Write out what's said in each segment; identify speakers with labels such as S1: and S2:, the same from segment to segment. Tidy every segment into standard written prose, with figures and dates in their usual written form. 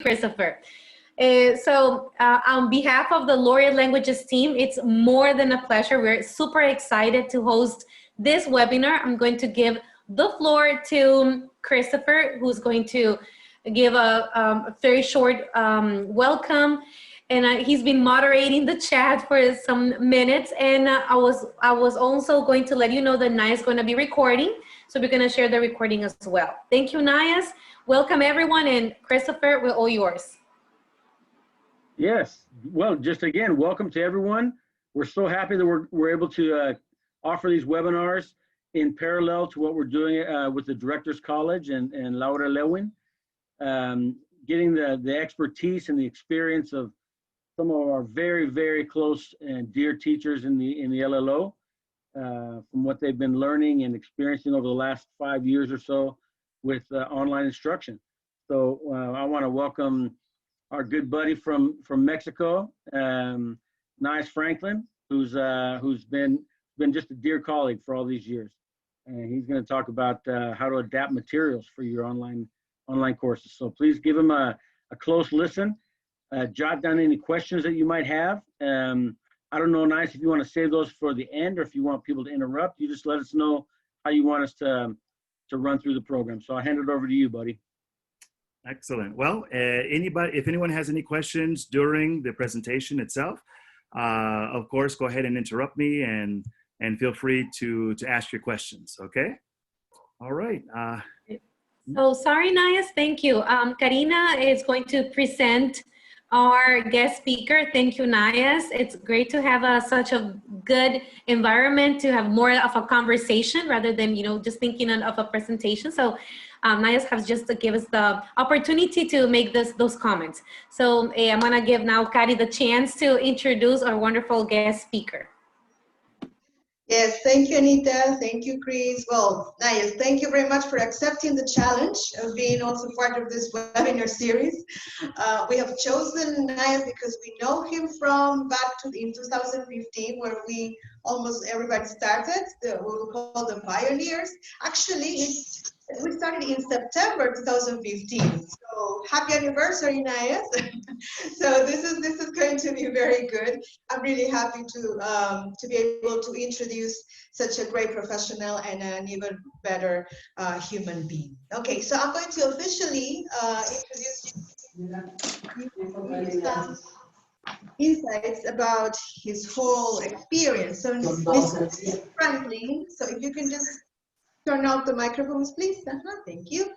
S1: Christopher. On behalf of the Laureate Languages team, it's more than a pleasure. We're super excited to host this webinar. I'm going to give the floor to Christopher, who's going to give a very short welcome. And he's been moderating the chat for some minutes. And I was also going to let you know that Naya is going to be recording. So we're going to share the recording as well. Thank you, Nayas. Welcome, everyone. And Christopher, we're all yours.
S2: Yes. Well, just again, welcome to everyone. We're so happy that we're able to offer these webinars in parallel to what we're doing with the Directors College and Laura Lewin, getting the expertise and the experience of some of our very, very close and dear teachers in the LLO, from what they've been learning and experiencing over the last 5 years or so with online instruction. So I want to welcome our good buddy from Mexico, Nice Franklin, who's been just a dear colleague for all these years, and he's going to talk about how to adapt materials for your online courses. So please give him a close listen. Jot down any questions that you might have. I don't know, Nice, if you want to save those for the end or if you want people to interrupt. You just let us know how you want us to run through the program. So I'll hand it over to you, buddy.
S3: Excellent. Well, if anyone has any questions during the presentation itself, of course, go ahead and interrupt me and feel free to ask your questions. Okay. All right.
S1: So sorry, Nayas. Thank you. Karina is going to present our guest speaker. Thank you, Nayas. It's great to have such a good environment to have more of a conversation rather than, just thinking of a presentation. So Nayas has just to give us the opportunity to make those comments. So I'm gonna give now Kari the chance to introduce our wonderful guest speaker.
S4: Yes, thank you, Anita. Thank you, Chris. Well, Nayas, thank you very much for accepting the challenge of being also part of this webinar series. We have chosen Nayas because we know him from back in 2015, where almost everybody started, what we call the pioneers. Actually, we started in September 2015. So happy anniversary, Nayas. So this is going to be very good. I'm really happy to be able to introduce such a great professional and an even better human being. Okay, so I'm going to officially introduce some insights about his whole experience. So Mr. Franklin, so if you can just turn off the microphones, please. Thank you.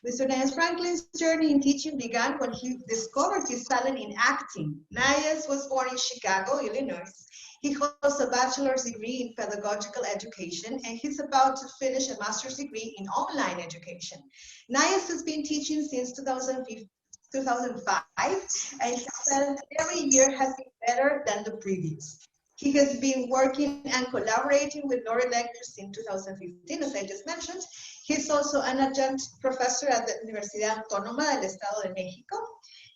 S4: Mr. Nayas Franklin's journey in teaching began when he discovered his talent in acting. Nayas was born in Chicago, Illinois. He holds a bachelor's degree in pedagogical education, and he's about to finish a master's degree in online education. Nayas has been teaching since 2005, and he said every year has been better than the previous. He has been working and collaborating with Laureate Lectures in 2015, as I just mentioned. He's also an adjunct professor at the Universidad Autónoma del Estado de México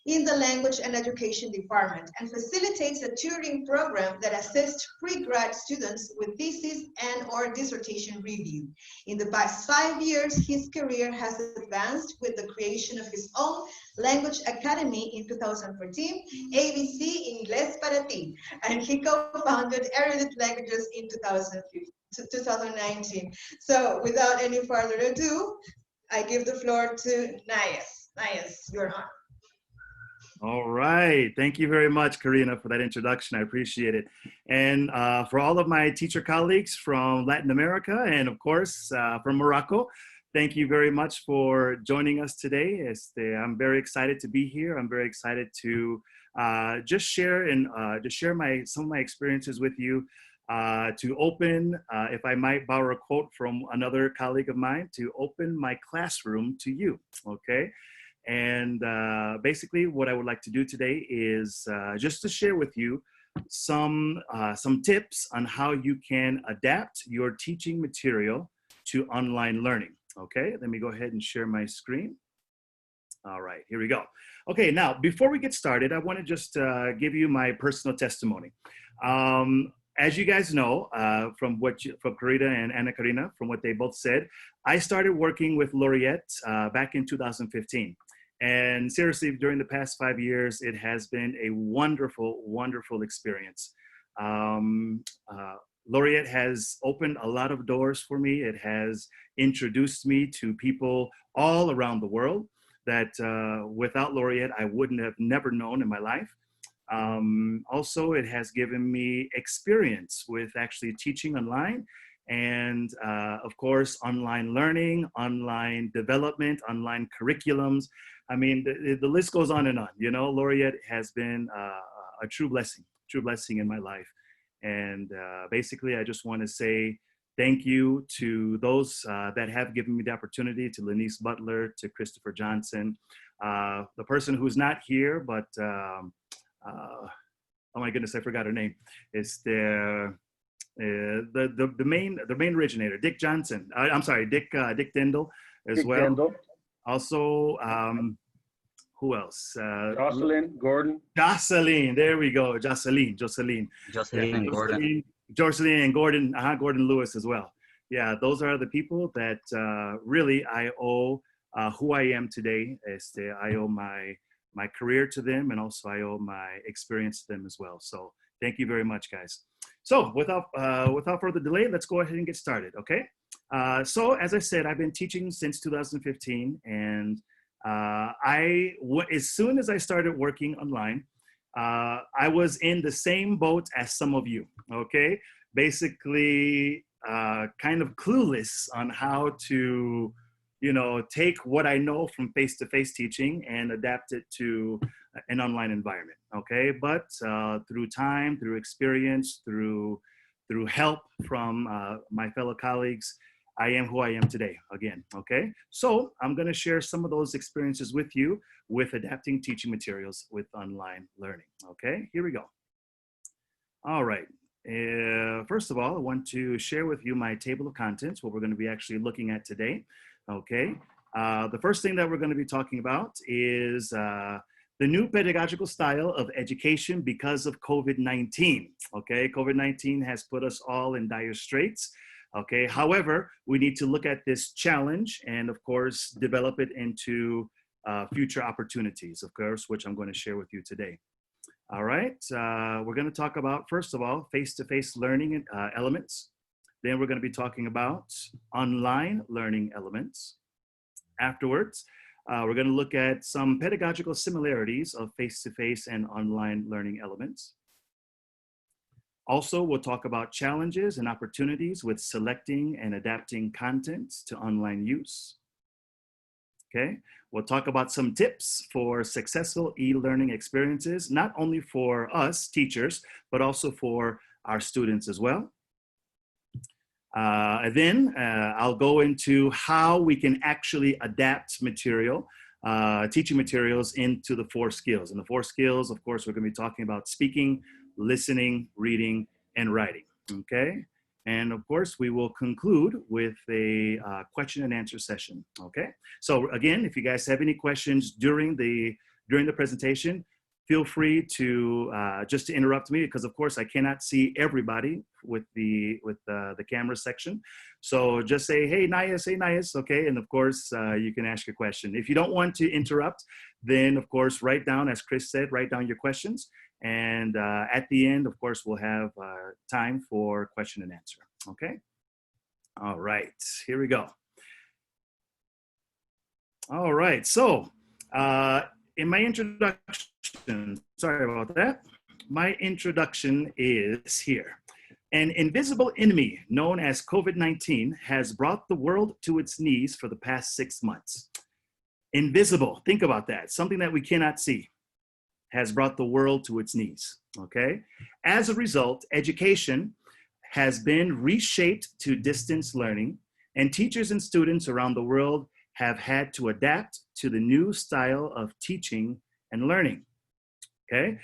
S4: in the Language and Education Department, and facilitates a tutoring program that assists pre-grad students with thesis and/or dissertation review. In the past 5 years, his career has advanced with the creation of his own language academy in 2014, ABC Inglés para Ti, and he co-founded Erudite Languages in 2019. So without any further ado, I give the floor to Nayas. Nayas, you're on.
S3: All right. Thank you very much, Karina, for that introduction. I appreciate it. And for all of my teacher colleagues from Latin America and, of course, from Morocco, thank you very much for joining us today. I'm very excited to be here. I'm very excited to just share some of my experiences with you, to open, if I might borrow a quote from another colleague of mine, to open my classroom to you, okay? And basically what I would like to do today is just to share with you some tips on how you can adapt your teaching material to online learning. Okay, let me go ahead and share my screen. All right, here we go. Okay, now before we get started, I want to just give you my personal testimony. As you guys know, from Karina and Anna Karina, from what they both said, I started working with Laureate back in 2015. And seriously, during the past 5 years, it has been a wonderful, wonderful experience. Laureate has opened a lot of doors for me. It has introduced me to people all around the world that without Laureate, I wouldn't have never known in my life. Also, it has given me experience with actually teaching online and of course, online learning, online development, online curriculums. I mean, the list goes on and on. You know, Laureate has been a true blessing in my life. And basically, I just want to say thank you to those that have given me the opportunity, to Lenice Butler, to Christopher Johnson, the person who's not here, but oh my goodness, I forgot her name. It's the main originator, Dick Johnson. I'm sorry, Dick Dendel as
S2: Dick
S3: well.
S2: Dendel.
S3: Also, who else?
S2: Jocelyn, Gordon.
S3: Jocelyn, there we go. Jocelyn
S5: and Gordon.
S3: Jocelyn and Gordon, Gordon Lewis as well. Yeah, those are the people that really I owe who I am today. I owe my career to them, and also I owe my experience to them as well. So thank you very much, guys. So without further delay, let's go ahead and get started, okay? So as I said, I've been teaching since 2015, and as soon as I started working online, I was in the same boat as some of you, okay? Basically, kind of clueless on how to, you know, take what I know from face-to-face teaching and adapt it to an online environment, okay? But through time, through experience, through help from my fellow colleagues, I am who I am today, again, okay? So I'm gonna share some of those experiences with you with adapting teaching materials with online learning, okay? Here we go. All right, first of all, I want to share with you my table of contents, what we're gonna be actually looking at today, okay? The first thing that we're gonna be talking about is the new pedagogical style of education because of COVID-19, okay? COVID-19 has put us all in dire straits. Okay, however, we need to look at this challenge and of course, develop it into future opportunities, of course, which I'm going to share with you today. All right, we're going to talk about, first of all, face-to-face learning elements. Then we're going to be talking about online learning elements. Afterwards, we're going to look at some pedagogical similarities of face-to-face and online learning elements. Also, we'll talk about challenges and opportunities with selecting and adapting content to online use. Okay, we'll talk about some tips for successful e-learning experiences, not only for us teachers, but also for our students as well. Then I'll go into how we can actually adapt material, teaching materials into the 4 skills. And the 4 skills, of course, we're going to be talking about speaking, listening, reading, and writing, okay? And of course, we will conclude with a question and answer session, okay? So again, if you guys have any questions during the presentation, feel free to just to interrupt me, because of course I cannot see everybody with the camera section. So just say, hey, Nias, okay? And of course, you can ask your question. If you don't want to interrupt, then of course, write down, as Chris said, write down your questions. And at the end, of course, we'll have time for question and answer, okay? All right, here we go. All right, so in my introduction, sorry about that. My introduction is here. An invisible enemy known as COVID-19 has brought the world to its knees for the past 6 months. Invisible, think about that, something that we cannot see, has brought the world to its knees, okay? As a result, education has been reshaped to distance learning, and teachers and students around the world have had to adapt to the new style of teaching and learning, okay?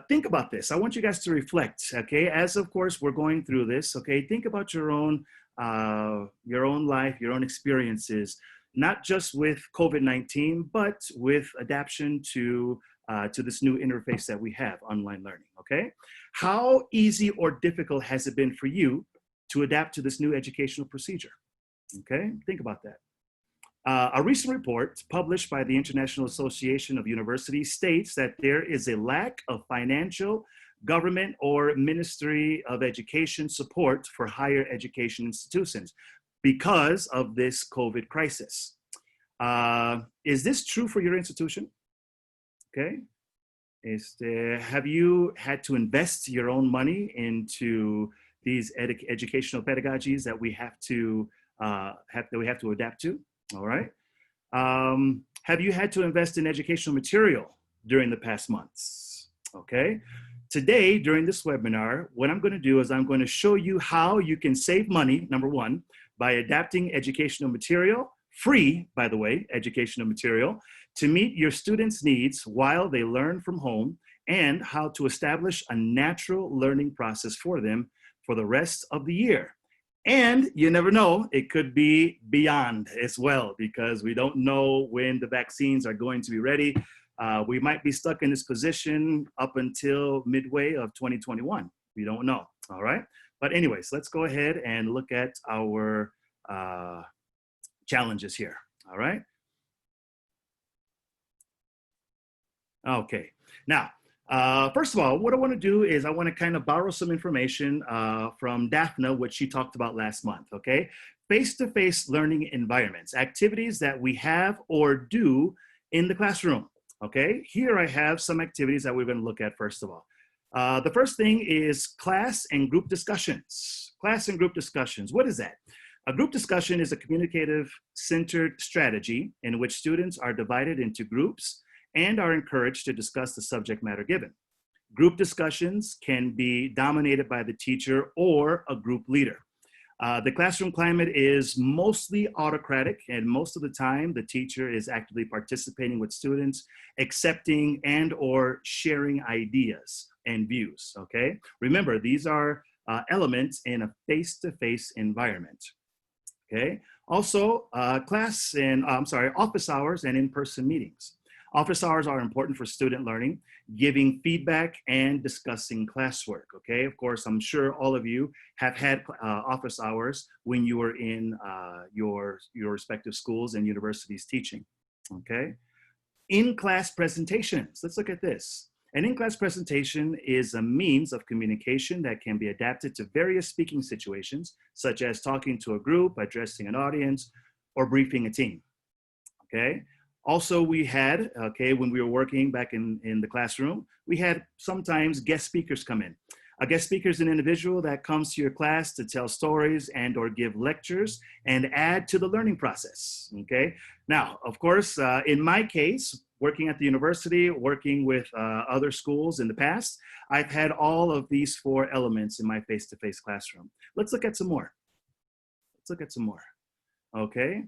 S3: Think about this. I want you guys to reflect, okay? As of course, we're going through this, okay? Think about your own life, your own experiences, not just with COVID-19, but with adaptation to this new interface that we have, online learning, okay? How easy or difficult has it been for you to adapt to this new educational procedure? Okay, think about that. A recent report published by the International Association of Universities states that there is a lack of financial, government, or Ministry of Education support for higher education institutions because of this COVID crisis. Is this true for your institution? Okay. Have you had to invest your own money into these educational pedagogies that we have to adapt to? All right. Have you had to invest in educational material during the past months? Okay. Today, during this webinar, what I'm going to do is I'm going to show you how you can save money, number one, by adapting educational material, free, by the way, educational material, to meet your students' needs while they learn from home, and how to establish a natural learning process for them for the rest of the year. And you never know, it could be beyond as well, because we don't know when the vaccines are going to be ready. We might be stuck in this position up until midway of 2021. We don't know, all right? But anyways, let's go ahead and look at our challenges here, all right? Okay, now, first of all, what I want to do is I want to kind of borrow some information from Daphne, which she talked about last month, okay? Face-to-face learning environments, activities that we have or do in the classroom, okay? Here I have some activities that we're going to look at first of all. The first thing is class and group discussions. Class and group discussions, what is that? A group discussion is a communicative-centered strategy in which students are divided into groups and are encouraged to discuss the subject matter given. Group discussions can be dominated by the teacher or a group leader. The classroom climate is mostly autocratic, and most of the time the teacher is actively participating with students, accepting and or sharing ideas and views, okay? Remember, these are elements in a face-to-face environment, okay? Also, office hours and in-person meetings. Office hours are important for student learning, giving feedback and discussing classwork, okay? Of course, I'm sure all of you have had office hours when you were in your respective schools and universities teaching, okay? In-class presentations, let's look at this. An in-class presentation is a means of communication that can be adapted to various speaking situations, such as talking to a group, addressing an audience, or briefing a team, okay? Also, we had, okay, when we were working back in the classroom, we had sometimes guest speakers come in. A guest speaker is an individual that comes to your class to tell stories and or give lectures and add to the learning process, okay? Now, of course, in my case, working at the university, working with other schools in the past, I've had all of these four elements in my face-to-face classroom. Let's look at some more. Let's look at some more, okay?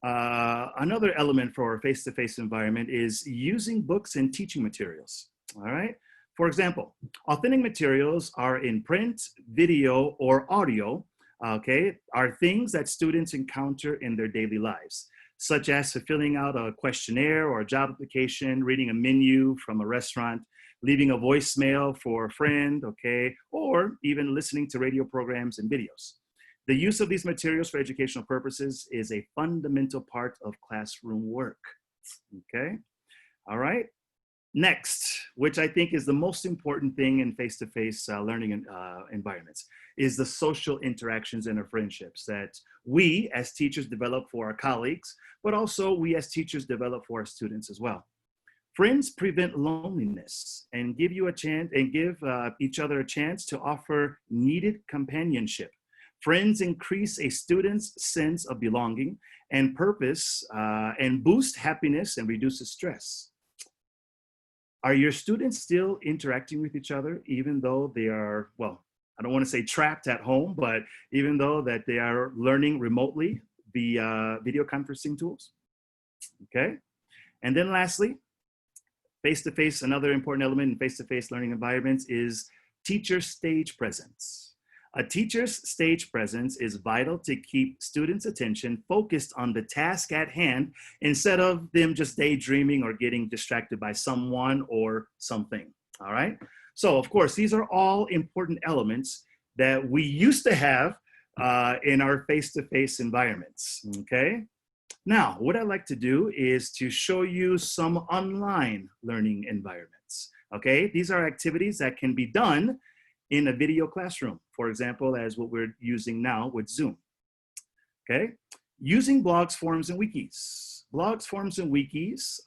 S3: Another element for our face-to-face environment is using books and teaching materials, all right? For example, authentic materials are in print, video, or audio, okay, are things that students encounter in their daily lives, such as filling out a questionnaire or a job application, reading a menu from a restaurant, leaving a voicemail for a friend, okay, or even listening to radio programs and videos. The use of these materials for educational purposes is a fundamental part of classroom work, okay? All right, next, which I think is the most important thing in face-to-face learning environments, is the social interactions and our friendships that we as teachers develop for our colleagues, but also we as teachers develop for our students as well. Friends prevent loneliness and give you a chance and give each other a chance to offer needed companionship. Friends increase a student's sense of belonging and purpose and boost happiness and reduces stress. Are your students still interacting with each other even though they are, well, I don't want to say trapped at home, but even though that they are learning remotely via video conferencing tools? Okay. And then lastly, face-to-face, another important element in face-to-face learning environments is teacher stage presence. A teacher's stage presence is vital to keep students' attention focused on the task at hand instead of them just daydreaming or getting distracted by someone or something, all right? So of course, these are all important elements that we used to have in our face-to-face environments, okay? Now, what I'd like to do is to show you some online learning environments, okay? These are activities that can be done in a video classroom, for example, as what we're using now with Zoom, okay? Using blogs, forums, and wikis. Blogs, forums, and wikis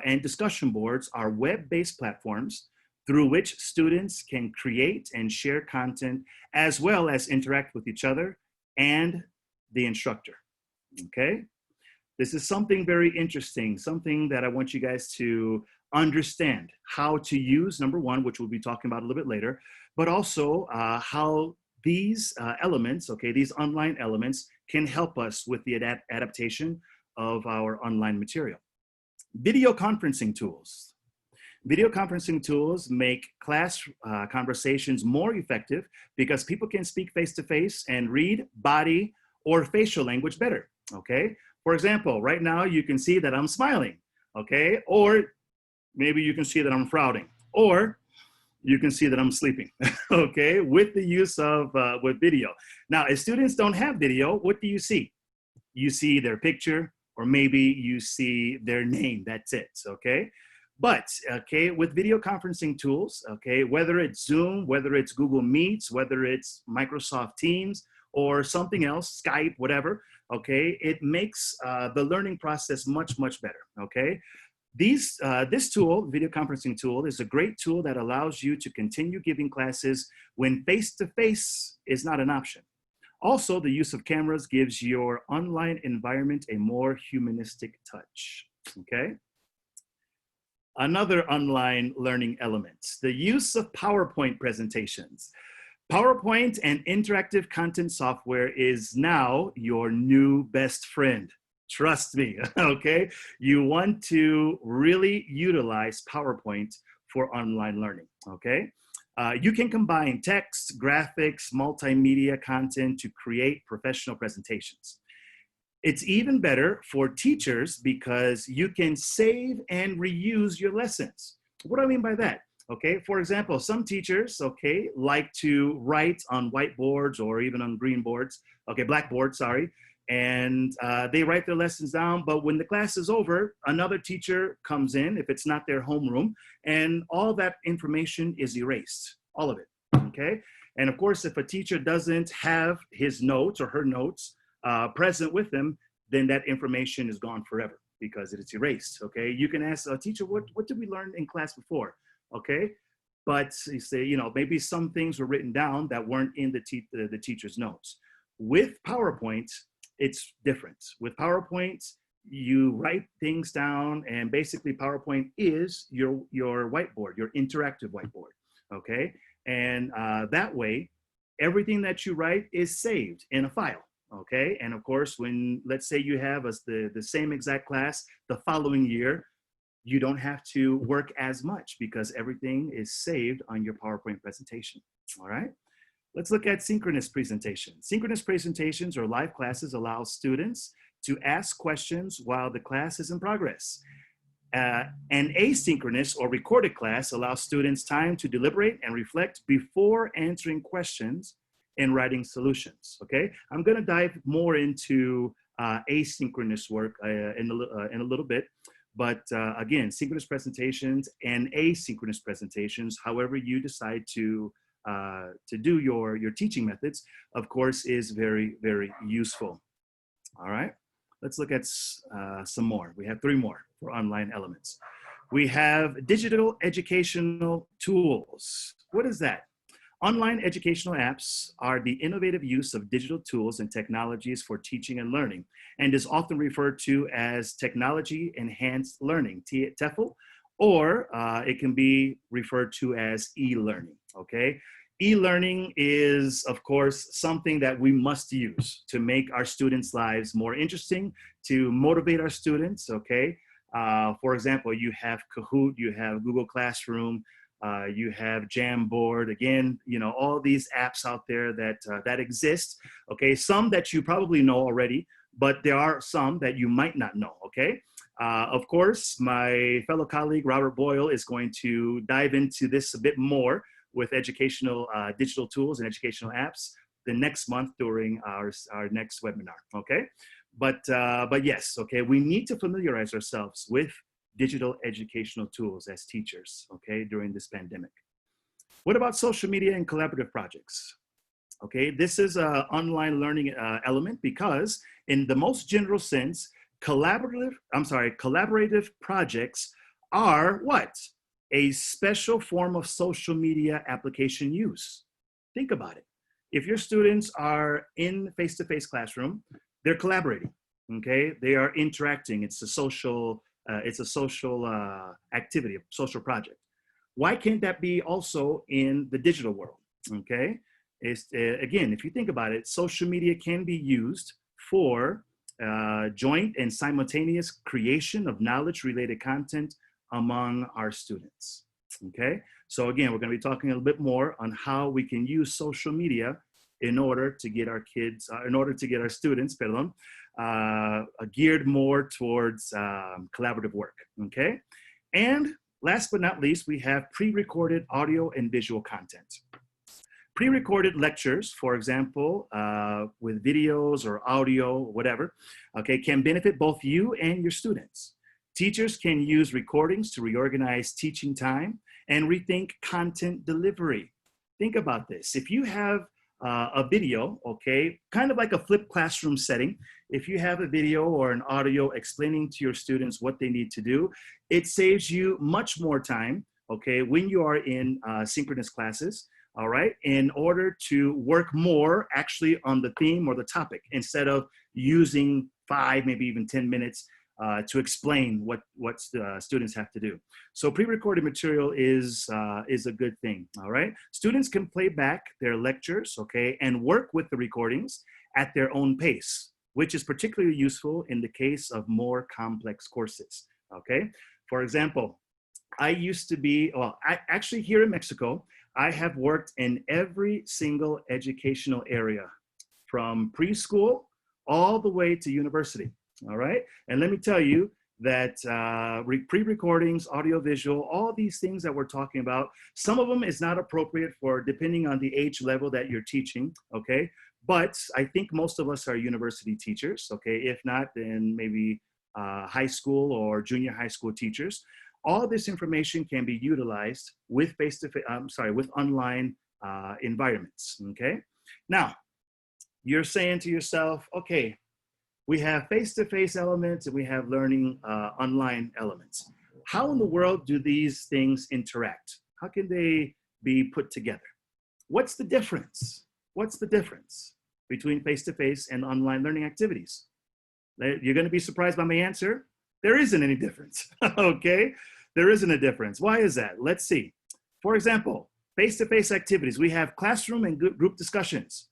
S3: and discussion boards are web-based platforms through which students can create and share content as well as interact with each other and the instructor, okay? This is something very interesting, something that I want you guys to understand how to use, number one, which we'll be talking about a little bit later, but also how these elements, okay, these online elements can help us with the adaptation of our online material. Video conferencing tools. Video conferencing tools make class conversations more effective because people can speak face-to-face and read body or facial language better, okay? For example, right now you can see that I'm smiling, okay? Or maybe you can see that I'm frowning, or you can see that I'm sleeping, okay? With the use of with video. Now, if students don't have video, what do you see? You see their picture, or maybe you see their name, that's it, okay? But, okay, with video conferencing tools, okay, whether it's Zoom, whether it's Google Meets, whether it's Microsoft Teams, or something else, Skype, whatever, okay, it makes the learning process much, much better, okay? This tool, video conferencing tool, is a great tool that allows you to continue giving classes when face-to-face is not an option. Also, the use of cameras gives your online environment a more humanistic touch, okay? Another online learning element, the use of PowerPoint presentations. PowerPoint and interactive content software is now your new best friend. Trust me, okay? You want to really utilize PowerPoint for online learning, okay? You can combine text, graphics, multimedia content to create professional presentations. It's even better for teachers because you can save and reuse your lessons. What do I mean by that? Okay, for example, some teachers, okay, like to write on whiteboards or even on green boards, okay, blackboards, sorry, and they write their lessons down, but when the class is over, another teacher comes in, if it's not their homeroom, and all that information is erased, all of it, okay? And of course, if a teacher doesn't have his notes or her notes present with them, then that information is gone forever because it's erased, okay? You can ask a teacher, what did we learn in class before? Okay, but you say, you know, maybe some things were written down that weren't in the teacher's notes. With PowerPoint, it's different. With PowerPoint, you write things down, and basically PowerPoint is your whiteboard, your interactive whiteboard, okay? And that way, everything that you write is saved in a file, okay? And of course, when, let's say you have the same exact class the following year, you don't have to work as much because everything is saved on your PowerPoint presentation, all right? Let's look at synchronous presentation. Synchronous presentations or live classes allow students to ask questions while the class is in progress. An asynchronous or recorded class allows students time to deliberate and reflect before answering questions and writing solutions, okay? I'm gonna dive more into asynchronous work in a little bit. But again, synchronous presentations and asynchronous presentations, however you decide to do your teaching methods, of course, is very, very useful. All right, let's look at some more. We have 3 more for online elements. We have digital educational tools. What is that? Online educational apps are the innovative use of digital tools and technologies for teaching and learning, and is often referred to as technology-enhanced learning, TEFL, or it can be referred to as e-learning, okay? E-learning is, of course, something that we must use to make our students' lives more interesting, to motivate our students, okay? For example, you have Kahoot, you have Google Classroom, you have Jamboard, again, you know, all these apps out there that exist, okay? Some that you probably know already, but there are some that you might not know, okay? Of course, my fellow colleague, Robert Boyle, is going to dive into this a bit more with educational digital tools and educational apps the next month during our next webinar, okay? But yes, okay, we need to familiarize ourselves with digital educational tools as teachers, okay, during this pandemic. What about social media and collaborative projects? Okay, this is an online learning element because in the most general sense, collaborative projects are what? A special form of social media application use. Think about it. If your students are in face-to-face classroom, they're collaborating, okay? They are interacting. It's a social activity, a social project. Why can't that be also in the digital world, okay? Again, if you think about it, social media can be used for joint and simultaneous creation of knowledge-related content among our students, okay? So again, we're gonna be talking a little bit more on how we can use social media in order to get our kids, our students, geared more towards collaborative work, okay? And last but not least, we have pre-recorded audio and visual content. Pre-recorded lectures, for example, with videos or audio, whatever, okay, can benefit both you and your students. Teachers can use recordings to reorganize teaching time and rethink content delivery. Think about this. If you have a video, okay, kind of like a flipped classroom setting, if you have a video or an audio explaining to your students what they need to do, it saves you much more time, okay, when you are in synchronous classes, all right, in order to work more actually on the theme or the topic instead of using 5, maybe even 10 minutes to explain what students have to do. So pre-recorded material is a good thing, all right? Students can play back their lectures, okay, and work with the recordings at their own pace, which is particularly useful in the case of more complex courses, okay? For example, I used to be, actually here in Mexico, I have worked in every single educational area from preschool all the way to university, all right? And let me tell you that pre-recordings, audio-visual, all these things that we're talking about, some of them is not appropriate for depending on the age level that you're teaching, okay? But I think most of us are university teachers, okay? If not, then maybe high school or junior high school teachers. All this information can be utilized with with online environments, okay? Now, you're saying to yourself, okay, we have face-to-face elements and we have learning online elements. How in the world do these things interact? How can they be put together? What's the difference? What's the difference between face-to-face and online learning activities? You're gonna be surprised by my answer. There isn't any difference, okay? There isn't a difference. Why is that? Let's see. For example, face-to-face activities, we have classroom and group discussions.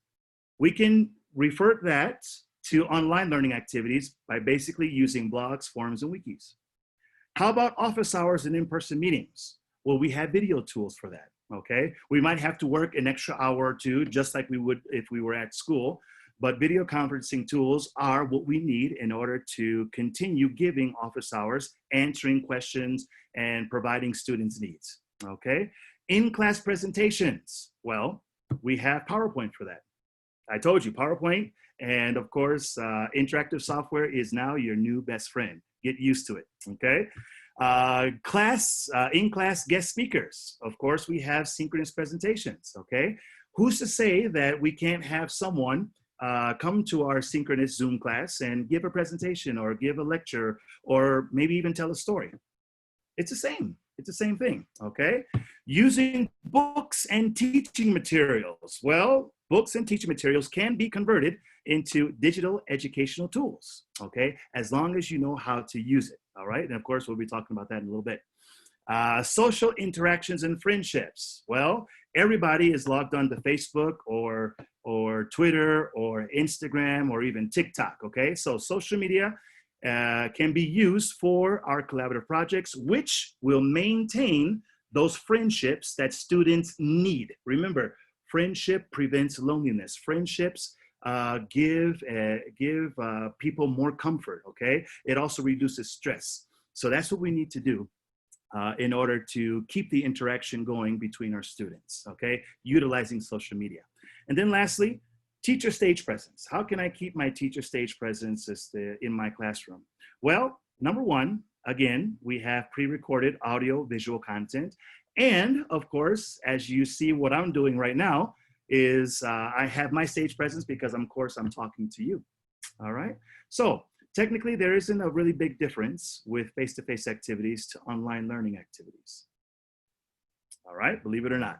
S3: We can refer that to online learning activities by basically using blogs, forums, and wikis. How about office hours and in-person meetings? Well, we have video tools for that, okay? We might have to work an extra hour or two, just like we would if we were at school, but video conferencing tools are what we need in order to continue giving office hours, answering questions, and providing students' needs, okay? In-class presentations, well, we have PowerPoint for that. I told you, PowerPoint, and of course, interactive software is now your new best friend. Get used to it, okay? In-class guest speakers. Of course, we have synchronous presentations, okay? Who's to say that we can't have someone come to our synchronous Zoom class and give a presentation or give a lecture or maybe even tell a story? It's the same. It's the same thing, okay? Using books and teaching materials. Well, books and teaching materials can be converted into digital educational tools, okay? As long as you know how to use it, all right? And of course, we'll be talking about that in a little bit. Social interactions and friendships. Well, everybody is logged onto Facebook or Twitter or Instagram or even TikTok, okay? So social media can be used for our collaborative projects, which will maintain those friendships that students need. Remember, friendship prevents loneliness. Friendships give people more comfort, okay? It also reduces stress. So that's what we need to do in order to keep the interaction going between our students, okay? Utilizing social media. And then lastly, Teacher stage presence. How can I keep my teacher stage presence in my classroom? Well, number one, again, we have pre-recorded audio visual content. And of course, as you see what I'm doing right now is I have my stage presence because of course I'm talking to you, all right? So technically there isn't a really big difference with face-to-face activities to online learning activities. All right, believe it or not.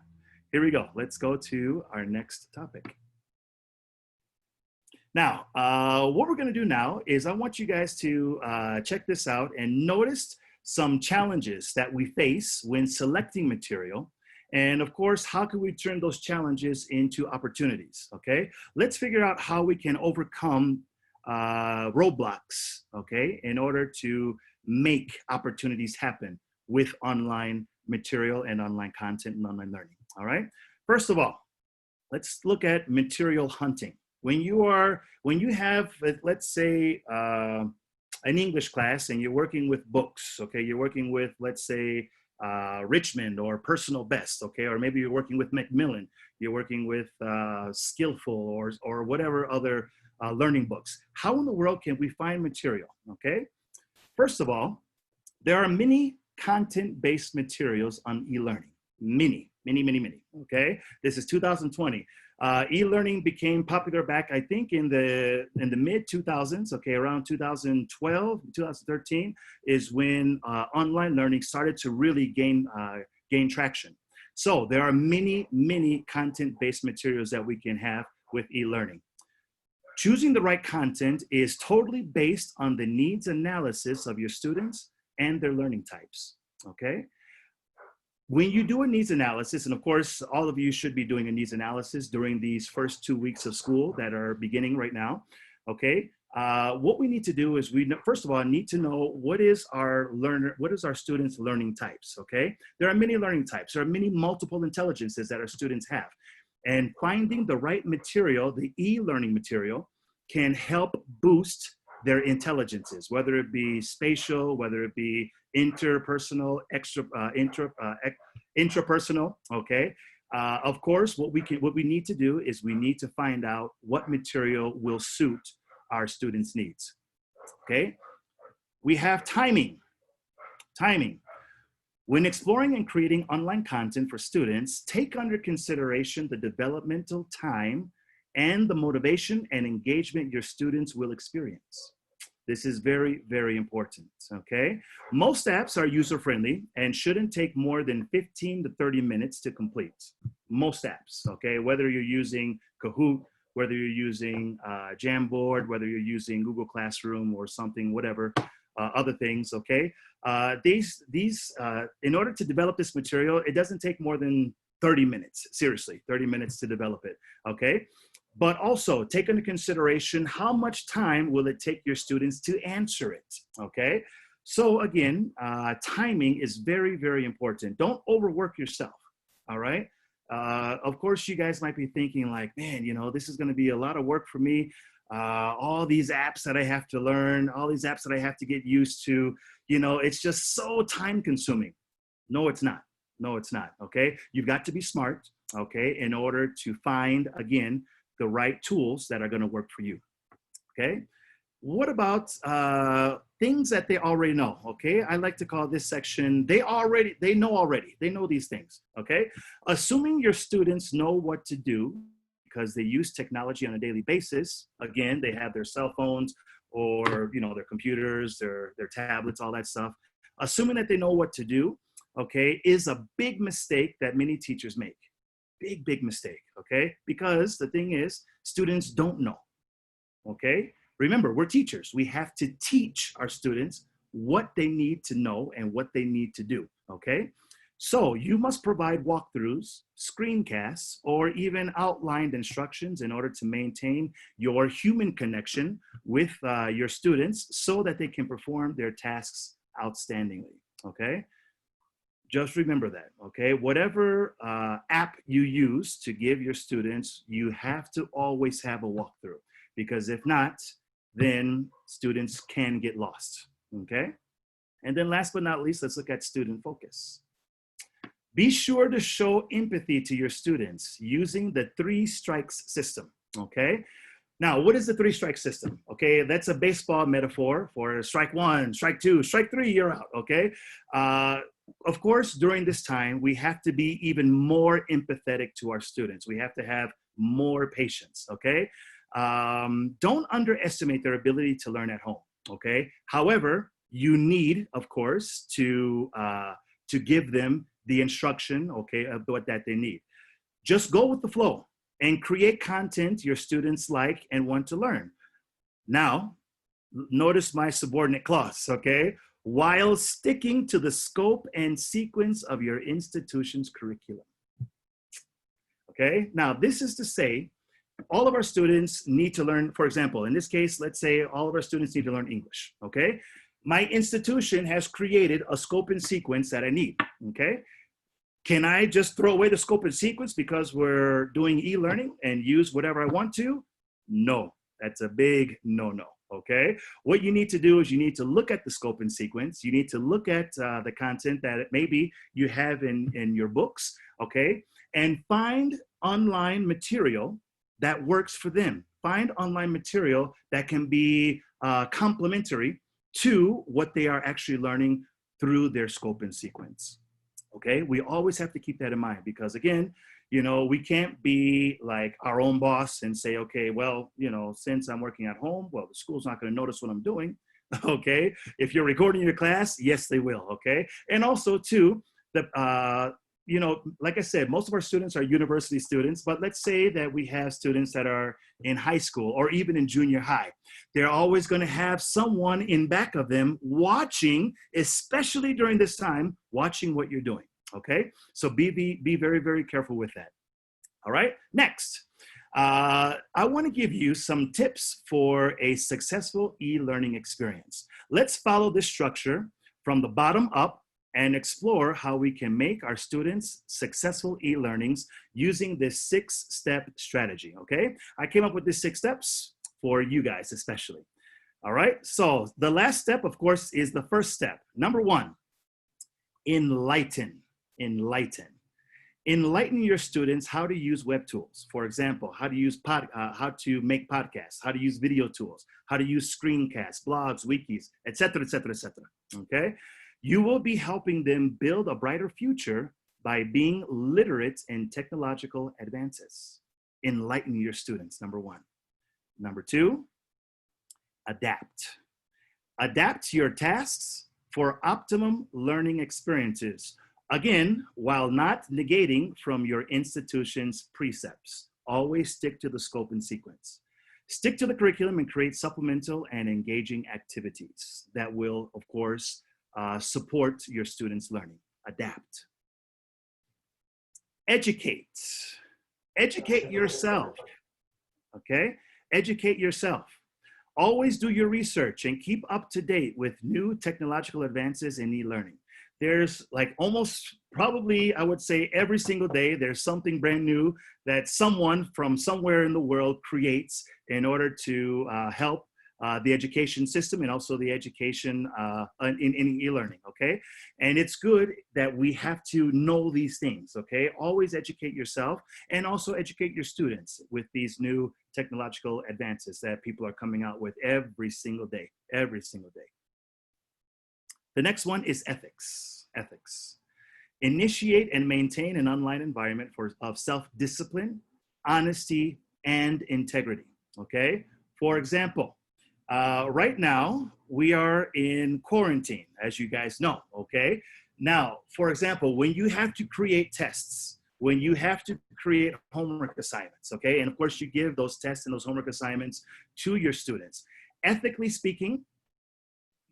S3: Here we go, let's go to our next topic. Now, what we're gonna do now is I want you guys to check this out and notice some challenges that we face when selecting material. And of course, how can we turn those challenges into opportunities, okay? Let's figure out how we can overcome roadblocks, okay, in order to make opportunities happen with online material and online content and online learning, all right? First of all, let's look at material hunting. When you have, let's say, an English class and you're working with books, okay? You're working with, let's say, Richmond or Personal Best, okay? Or maybe you're working with Macmillan, you're working with Skillful or whatever other learning books. How in the world can we find material, okay? First of all, there are many content-based materials on e-learning. Many, okay? This is 2020. E-learning became popular back, I think, in the mid 2000s, okay, around 2012, 2013 is when online learning started to really gain traction. So there are many content-based materials that we can have with e-learning. Choosing the right content is totally based on the needs analysis of your students and their learning types, okay? When you do a needs analysis, and of course, all of you should be doing a needs analysis during these first 2 weeks of school that are beginning right now, okay? What we need to do is first of all, need to know what is our students' learning types, okay? There are many learning types. There are many multiple intelligences that our students have. And finding the right material, the e-learning material, can help boost their intelligences, whether it be spatial, whether it be interpersonal, intrapersonal, okay? Of course, what we need to do is we need to find out what material will suit our students' needs, okay? We have timing. When exploring and creating online content for students, take under consideration the developmental time and the motivation and engagement your students will experience. This is very important, okay? Most apps are user-friendly and shouldn't take more than 15 to 30 minutes to complete. Most apps, okay? Whether you're using Kahoot, whether you're using Jamboard, whether you're using Google Classroom or something, whatever, other things, okay? In order to develop this material, it doesn't take more than 30 minutes, seriously, 30 minutes to develop it, okay? But also take into consideration how much time will it take your students to answer it, okay? So again, timing is very important. Don't overwork yourself, all right? Of course, you guys might be thinking like, man, you know, this is gonna be a lot of work for me. All these apps that I have to learn, all these apps that I have to get used to, you know, it's just so time consuming. No, it's not. No, it's not, okay? You've got to be smart, okay, in order to find, again, the right tools that are gonna work for you, okay? What about things that they already know, okay? I like to call this section, they know these things, okay? Assuming your students know what to do because they use technology on a daily basis, again, they have their cell phones or, you know, their computers, their tablets, all that stuff. Assuming that they know what to do, okay, is a big mistake that many teachers make. Big mistake, okay? Because the thing is, students don't know, okay? Remember, we're teachers. We have to teach our students what they need to know and what they need to do, okay? So you must provide walkthroughs, screencasts, or even outlined instructions in order to maintain your human connection with your students so that they can perform their tasks outstandingly, okay? Just remember that, okay? Whatever app you use to give your students, you have to always have a walkthrough, because if not, then students can get lost, okay? And then last but not least, let's look at student focus. Be sure to show empathy to your students using the 3 strikes system, okay? Now, what is the three-strike system? Okay, that's a baseball metaphor for strike one, strike two, strike three, you're out, okay? Of course, during this time, we have to be even more empathetic to our students. We have to have more patience, okay? Don't underestimate their ability to learn at home, okay? However, you need, of course, to give them the instruction, okay, of what that they need. Just go with the flow and create content your students like and want to learn. Now, notice my subordinate clause, okay? While sticking to the scope and sequence of your institution's curriculum. Okay, now this is to say, all of our students need to learn, for example, in this case, let's say all of our students need to learn English, okay? My institution has created a scope and sequence that I need, okay? Can I just throw away the scope and sequence because we're doing e-learning and use whatever I want to? No, that's a big no-no, okay? What you need to do is you need to look at the scope and sequence. You need to look at the content that maybe you have in your books, okay? And find online material that works for them. Find online material that can be complementary to what they are actually learning through their scope and sequence. Okay, we always have to keep that in mind because again, you know, we can't be like our own boss and say, okay, well, you know, since I'm working at home, well, the school's not going to notice what I'm doing. Okay, if you're recording your class, yes, they will. Okay, and also too, you know, like I said, most of our students are university students, but let's say that we have students that are in high school or even in junior high. They're always going to have someone in back of them watching, especially during this time, watching what you're doing, okay? So be very, very careful with that. All right, next. I want to give you some tips for a successful e-learning experience. Let's follow this structure from the bottom up and explore how we can make our students successful e-learnings using this 6-step strategy, okay? I came up with these 6 steps for you guys especially, all right? So the last step, of course, is the first step. Number 1, enlighten. Enlighten your students how to use web tools. For example, how to use how to make podcasts, how to use video tools, how to use screencasts, blogs, wikis, etc., etc., etc. Okay? You will be helping them build a brighter future by being literate in technological advances. Enlighten your students, number 1. Number 2, adapt. Adapt your tasks for optimum learning experiences. Again, while not negating from your institution's precepts. Always stick to the scope and sequence. Stick to the curriculum and create supplemental and engaging activities that will, of course, support your students' learning. Adapt. Educate. Educate yourself, okay? Educate yourself. Always do your research and keep up to date with new technological advances in e-learning. There's like almost probably, I would say every single day, there's something brand new that someone from somewhere in the world creates in order to help the education system and also the education in e-learning, okay? And it's good that we have to know these things, okay? Always educate yourself and also educate your students with these new technological advances that people are coming out with every single day, every single day. The next one is ethics. Ethics. Initiate and maintain an online environment of self-discipline, honesty, and integrity, okay? For example, right now, we are in quarantine, as you guys know, okay? Now, for example, when you have to create tests, when you have to create homework assignments, okay? And of course, you give those tests and those homework assignments to your students. Ethically speaking,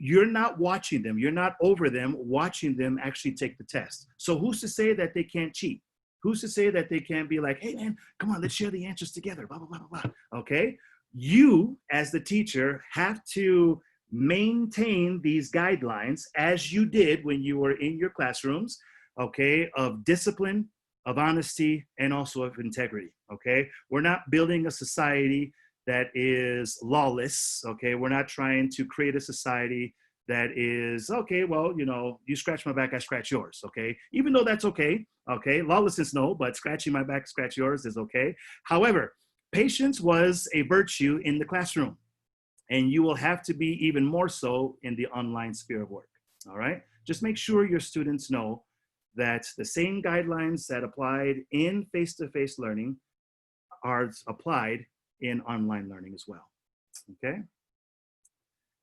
S3: you're not watching them, you're not over them, watching them actually take the test. So who's to say that they can't cheat? Who's to say that they can't be like, hey man, come on, let's share the answers together, blah, blah, blah, blah, blah, okay? You, as the teacher, have to maintain these guidelines as you did when you were in your classrooms, okay, of discipline, of honesty, and also of integrity, okay? We're not building a society that is lawless, okay? We're not trying to create a society that is, okay, well, you know, you scratch my back, I scratch yours, okay? Even though that's okay, okay? Lawlessness, no, but scratching my back, scratch yours is okay. However, Patience was a virtue in the classroom, and you will have to be even more so in the online sphere of work, all right? Just make sure your students know that the same guidelines that applied in face-to-face learning are applied in online learning as well, okay?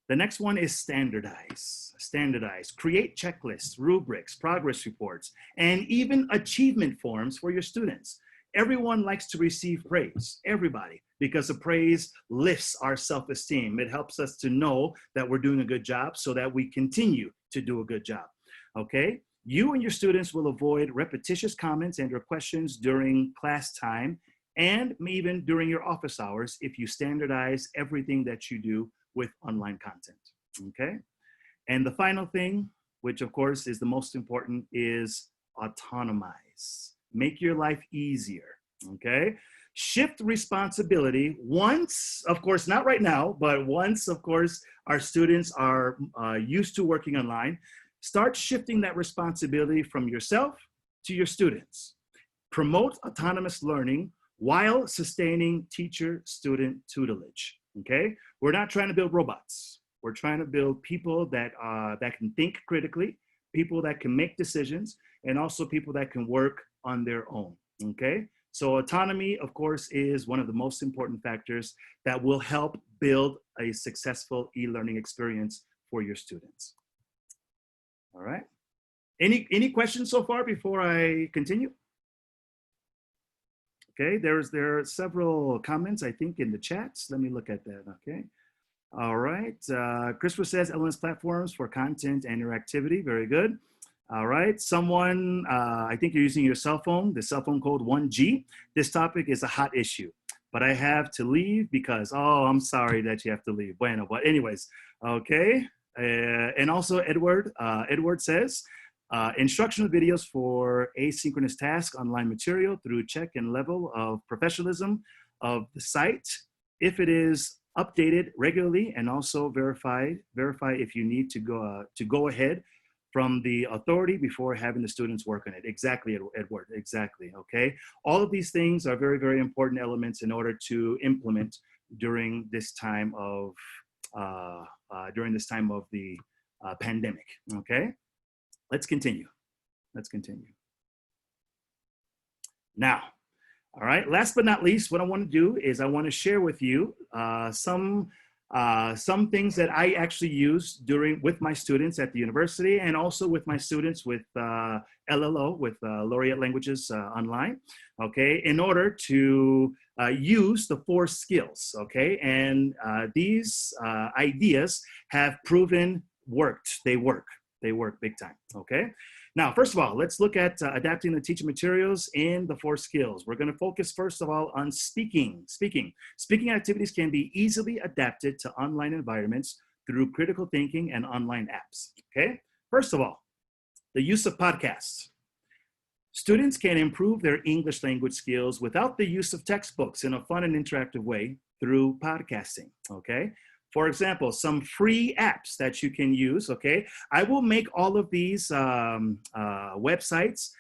S3: The next one is standardize. Standardize. Create checklists, rubrics, progress reports, and even achievement forms for your students. Everyone likes to receive praise, everybody, because the praise lifts our self-esteem. It helps us to know that we're doing a good job so that we continue to do a good job, okay? You and your students will avoid repetitious comments and or questions during class time and even during your office hours if you standardize everything that you do with online content, okay? And the final thing, which of course is the most important, is autonomize. Make your life easier, okay? Shift responsibility once, of course, not right now, but once, of course, our students are used to working online, start shifting that responsibility from yourself to your students. Promote autonomous learning while sustaining teacher-student tutelage. Okay, we're not trying to build robots. We're trying to build people that that can think critically, people that can make decisions, and also people that can work on their own. Okay, so autonomy, of course, is one of the most important factors that will help build a successful e-learning experience for your students. All right. Any questions so far before I continue? Okay, there are several comments, I think, in the chats. Let me look at that, okay. All right, Christopher says LMS platforms for content and interactivity, very good. All right, someone, I think you're using your cell phone, the cell phone code 1G. This topic is a hot issue, but I have to leave because, oh, I'm sorry that you have to leave. Bueno, but anyways, okay. And also Edward says, instructional videos for asynchronous task online material through check and level of professionalism of the site. If it is updated regularly and also verify if you need to go ahead from the authority before having the students work on it. Exactly, Edward, exactly, okay? All of these things are very, very important elements in order to implement during this time of, the pandemic, okay? Let's continue. Let's continue. Now, all right, last but not least, what I want to do is I want to share with you some things that I actually use with my students at the university and also with my students with LLO, with Laureate Languages Online, okay, in order to use the 4 skills, okay? And these ideas have proven worked. They work big time, okay? Now, first of all, let's look at adapting the teaching materials in the 4 skills. We're gonna focus first of all on speaking. Speaking activities can be easily adapted to online environments through critical thinking and online apps, okay? First of all, the use of podcasts. Students can improve their English language skills without the use of textbooks in a fun and interactive way through podcasting, okay? For example, some free apps that you can use, okay? I will make all of these websites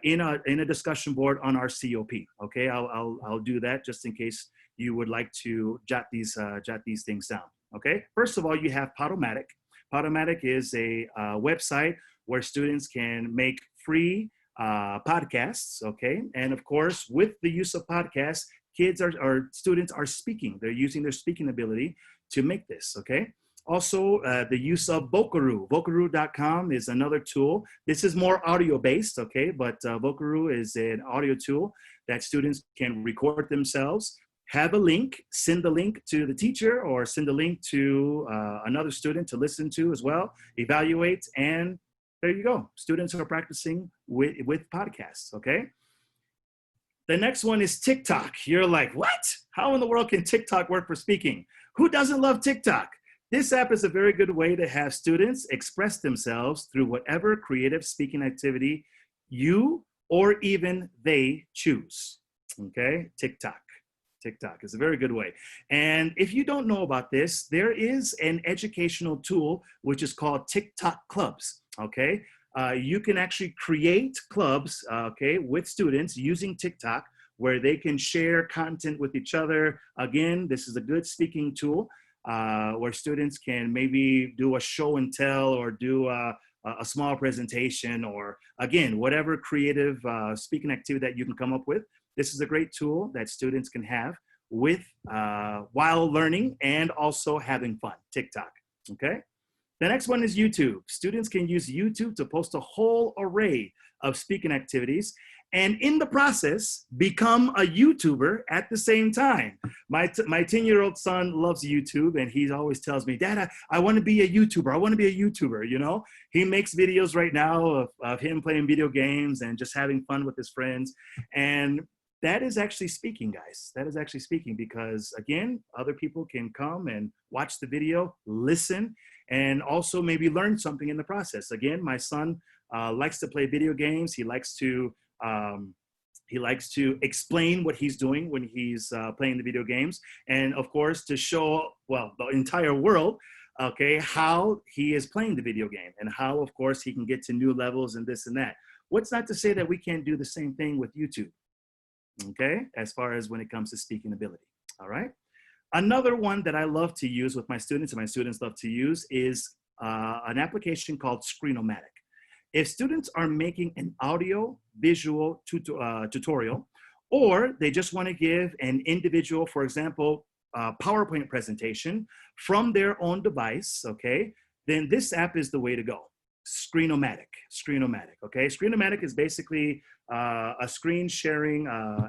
S3: in a discussion board on our COP, okay? I'll do that just in case you would like to jot these things down, okay? First of all, you have Podomatic. Podomatic is a website where students can make free podcasts, okay? And of course, with the use of podcasts, students are speaking. They're using their speaking ability to make this, okay? Also, the use of Vocaroo. Vocaroo.com is another tool. This is more audio-based, okay? But Vocaroo is an audio tool that students can record themselves, have a link, send the link to the teacher or send the link to another student to listen to as well, evaluate, and there you go. Students are practicing with podcasts, okay? The next one is TikTok. You're like, what? How in the world can TikTok work for speaking? Who doesn't love TikTok? This app is a very good way to have students express themselves through whatever creative speaking activity you or even they choose, okay? TikTok is a very good way. And if you don't know about this, there is an educational tool which is called TikTok Clubs, okay? You can actually create clubs, okay, with students using TikTok where they can share content with each other. Again, this is a good speaking tool where students can maybe do a show and tell or do a small presentation, or again, whatever creative speaking activity that you can come up with. This is a great tool that students can have with while learning and also having fun. TikTok, okay? The next one is YouTube. Students can use YouTube to post a whole array of speaking activities, and in the process, become a YouTuber at the same time. My 10-year-old son loves YouTube, and he always tells me, Dad, I want to be a YouTuber. I want to be a YouTuber, you know? He makes videos right now of him playing video games and just having fun with his friends. And that is actually speaking, guys. That is actually speaking because, again, other people can come and watch the video, listen, and also maybe learn something in the process. Again, my son likes to play video games. He likes to explain what he's doing when he's playing the video games. And of course, to show, well, the entire world, okay, how he is playing the video game and how, of course, he can get to new levels and this and that. What's not to say that we can't do the same thing with YouTube, okay, as far as when it comes to speaking ability, all right? Another one that I love to use with my students, and my students love to use, is an application called Screen-O-Matic. If students are making an audio visual tutorial, or they just want to give an individual, for example, PowerPoint presentation from their own device, okay, then this app is the way to go. Screen-O-Matic, okay? Screen-O-Matic is basically a screen sharing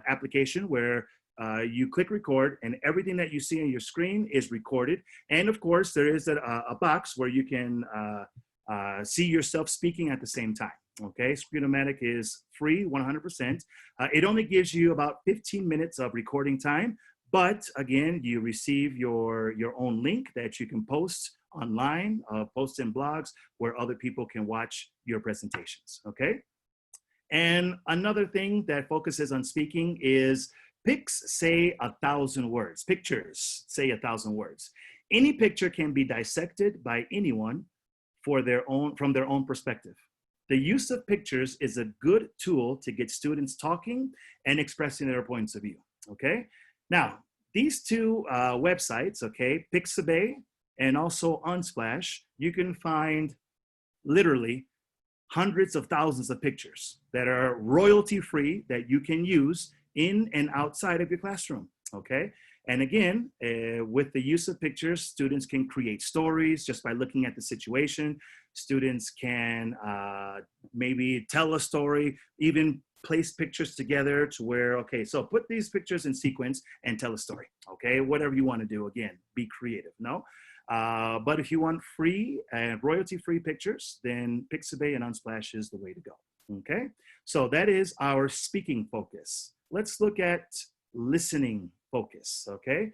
S3: application where you click record and everything that you see on your screen is recorded. And of course, there is a box where you can see yourself speaking at the same time, okay? Screen-O-Matic is free, 100%. It only gives you about 15 minutes of recording time, but again, you receive your own link that you can post online, post in blogs where other people can watch your presentations, okay? And another thing that focuses on speaking is pics say 1,000 words. Pictures say 1,000 words. Any picture can be dissected by anyone from their own perspective. The use of pictures is a good tool to get students talking and expressing their points of view, okay? Now, these two websites, okay, Pixabay and also Unsplash, you can find literally hundreds of thousands of pictures that are royalty-free that you can use in and outside of your classroom, okay? And again, with the use of pictures, students can create stories just by looking at the situation. Students can maybe tell a story, even place pictures together to where, okay, so put these pictures in sequence and tell a story, okay? Whatever you want to do, again, be creative, no? But if you want free and royalty-free pictures, then Pixabay and Unsplash is the way to go, okay? So that is our speaking focus. Let's look at listening focus, okay?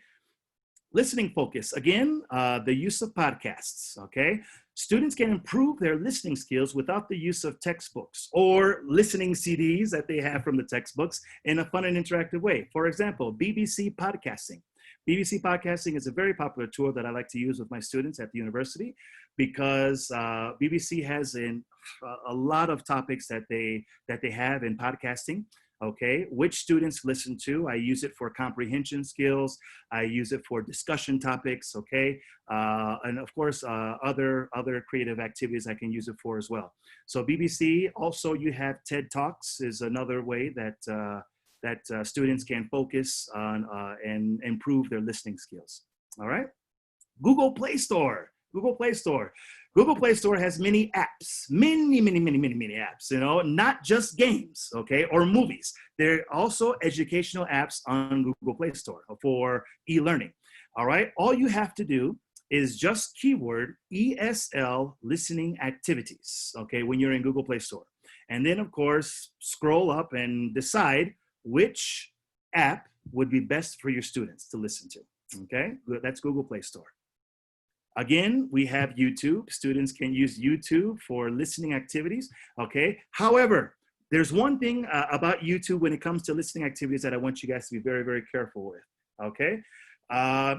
S3: Listening focus, again, the use of podcasts, okay? Students can improve their listening skills without the use of textbooks or listening CDs that they have from the textbooks in a fun and interactive way. For example, BBC podcasting. BBC podcasting is a very popular tool that I like to use with my students at the university because BBC has a lot of topics that they have in podcasting. Okay, which students listen to. I use it for comprehension skills. I use it for discussion topics, okay? And of course, other creative activities I can use it for as well. So BBC, also you have TED Talks is another way that students can focus on and improve their listening skills, all right? Google Play Store. Google Play Store. Google Play Store has many apps, many apps, you know, not just games, okay, or movies. There are also educational apps on Google Play Store for e-learning, all right? All you have to do is just keyword ESL listening activities, okay, when you're in Google Play Store. And then, of course, scroll up and decide which app would be best for your students to listen to, okay? That's Google Play Store. Again, we have YouTube. Students can use YouTube for listening activities, okay? However, there's one thing about YouTube when it comes to listening activities that I want you guys to be very, very careful with, okay?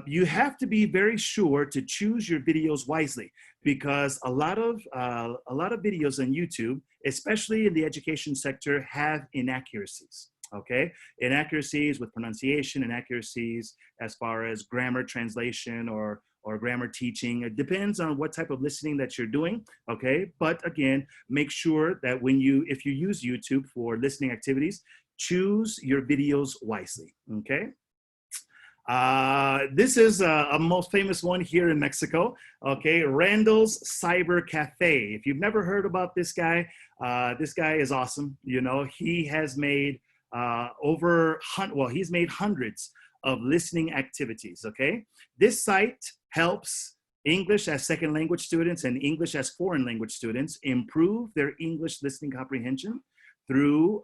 S3: You have to be very sure to choose your videos wisely because a lot of videos on YouTube, especially in the education sector, have inaccuracies, okay? Inaccuracies with pronunciation, inaccuracies as far as grammar translation or grammar teaching. It depends on what type of listening that you're doing, okay? But again, make sure that if you use YouTube for listening activities, choose your videos wisely, okay? This is a most famous one here in Mexico, okay? Randall's Cyber Cafe. If you've never heard about this guy is awesome. You know, he has made he's made hundreds of listening activities, okay? This site helps English as second language students and English as foreign language students improve their English listening comprehension through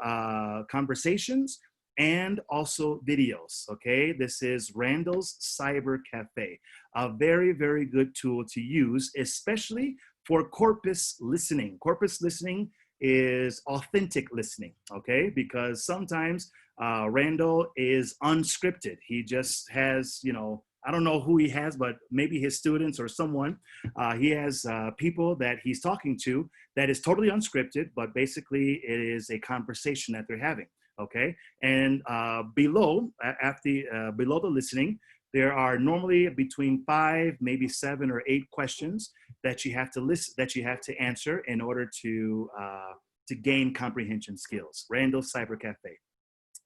S3: conversations and also videos, okay? This is Randall's Cyber Cafe, a very, very good tool to use, especially for corpus listening. Corpus listening is authentic listening, okay? Because sometimes Randall is unscripted. He just has, you know, I don't know who he has, but maybe his students or someone. He has people that he's talking to that is totally unscripted, but basically it is a conversation that they're having, okay? And below the listening, there are normally between 5, maybe 7 or 8 questions that you have to answer in order to gain comprehension skills. Randall Cyber Cafe,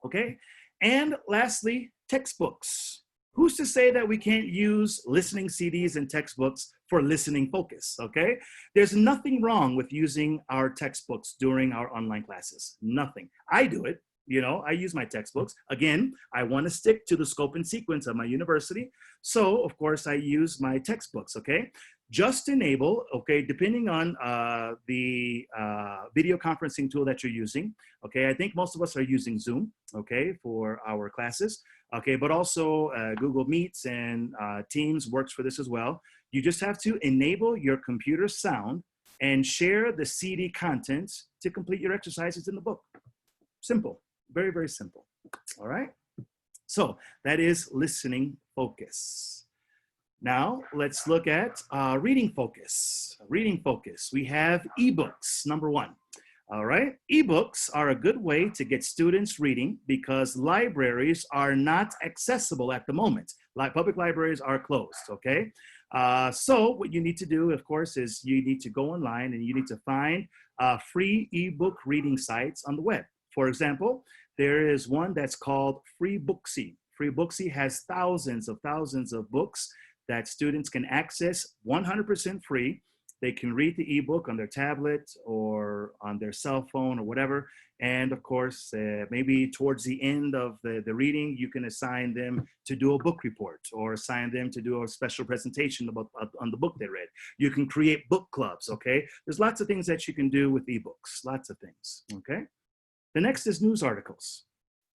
S3: okay? And lastly, textbooks. Who's to say that we can't use listening CDs and textbooks for listening focus, okay? There's nothing wrong with using our textbooks during our online classes, nothing. I do it, you know, I use my textbooks. Again, I want to stick to the scope and sequence of my university. So of course I use my textbooks, okay? Just enable, okay, depending on the video conferencing tool that you're using, okay? I think most of us are using Zoom, okay, for our classes, okay? But also Google Meets and Teams works for this as well. You just have to enable your computer sound and share the CD content to complete your exercises in the book. Simple, very, very simple, all right? So that is listening focus. Now, let's look at reading focus. Reading focus, we have ebooks, number 1. All right, ebooks are a good way to get students reading because libraries are not accessible at the moment. Like public libraries are closed, okay? So what you need to do, of course, is you need to go online and you need to find free ebook reading sites on the web. For example, there is one that's called Freebooksy. Freebooksy has thousands of books that students can access 100% free. They can read the ebook on their tablet or on their cell phone or whatever. And of course, maybe towards the end of the reading, you can assign them to do a book report or assign them to do a special presentation on the book they read. You can create book clubs, okay? There's lots of things that you can do with ebooks, lots of things, okay? The next is news articles.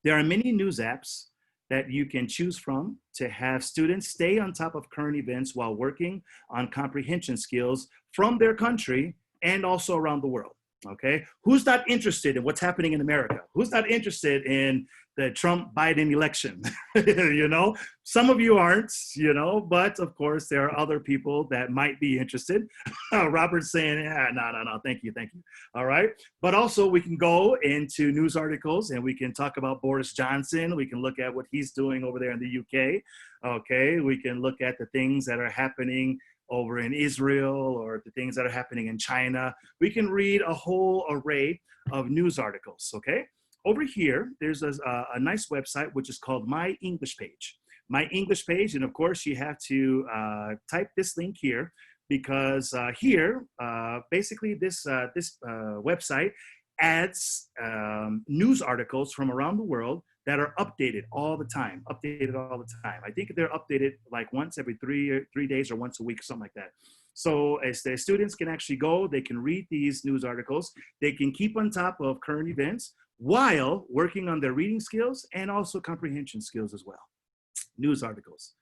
S3: There are many news apps that you can choose from to have students stay on top of current events while working on comprehension skills from their country and also around the world, okay? Who's not interested in what's happening in America? Who's not interested in the Trump-Biden election? You know, some of you aren't, you know, but of course there are other people that might be interested. Robert's saying, yeah, no, thank you. All right, but also we can go into news articles and we can talk about Boris Johnson. We can look at what he's doing over there in the UK, okay? We can look at the things that are happening over in Israel or the things that are happening in China. We can read a whole array of news articles, okay? Over here, there's a nice website which is called My English Page. My English Page, and of course you have to type this link here because here, basically this website adds news articles from around the world that are updated all the time, I think they're updated like once every 3 days or once a week, something like that. So as the students can actually go, they can read these news articles, they can keep on top of current events while working on their reading skills and also comprehension skills as well. News articles.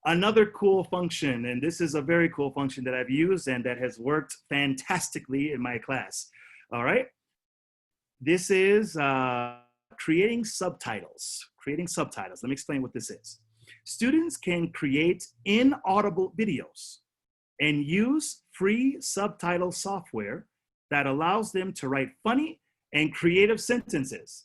S3: Another cool function, and this is a very cool function that I've used and that has worked fantastically in my class, all right? This is creating subtitles. Creating subtitles. Let me explain what this is. Students can create inaudible videos and use free subtitle software that allows them to write funny and creative sentences.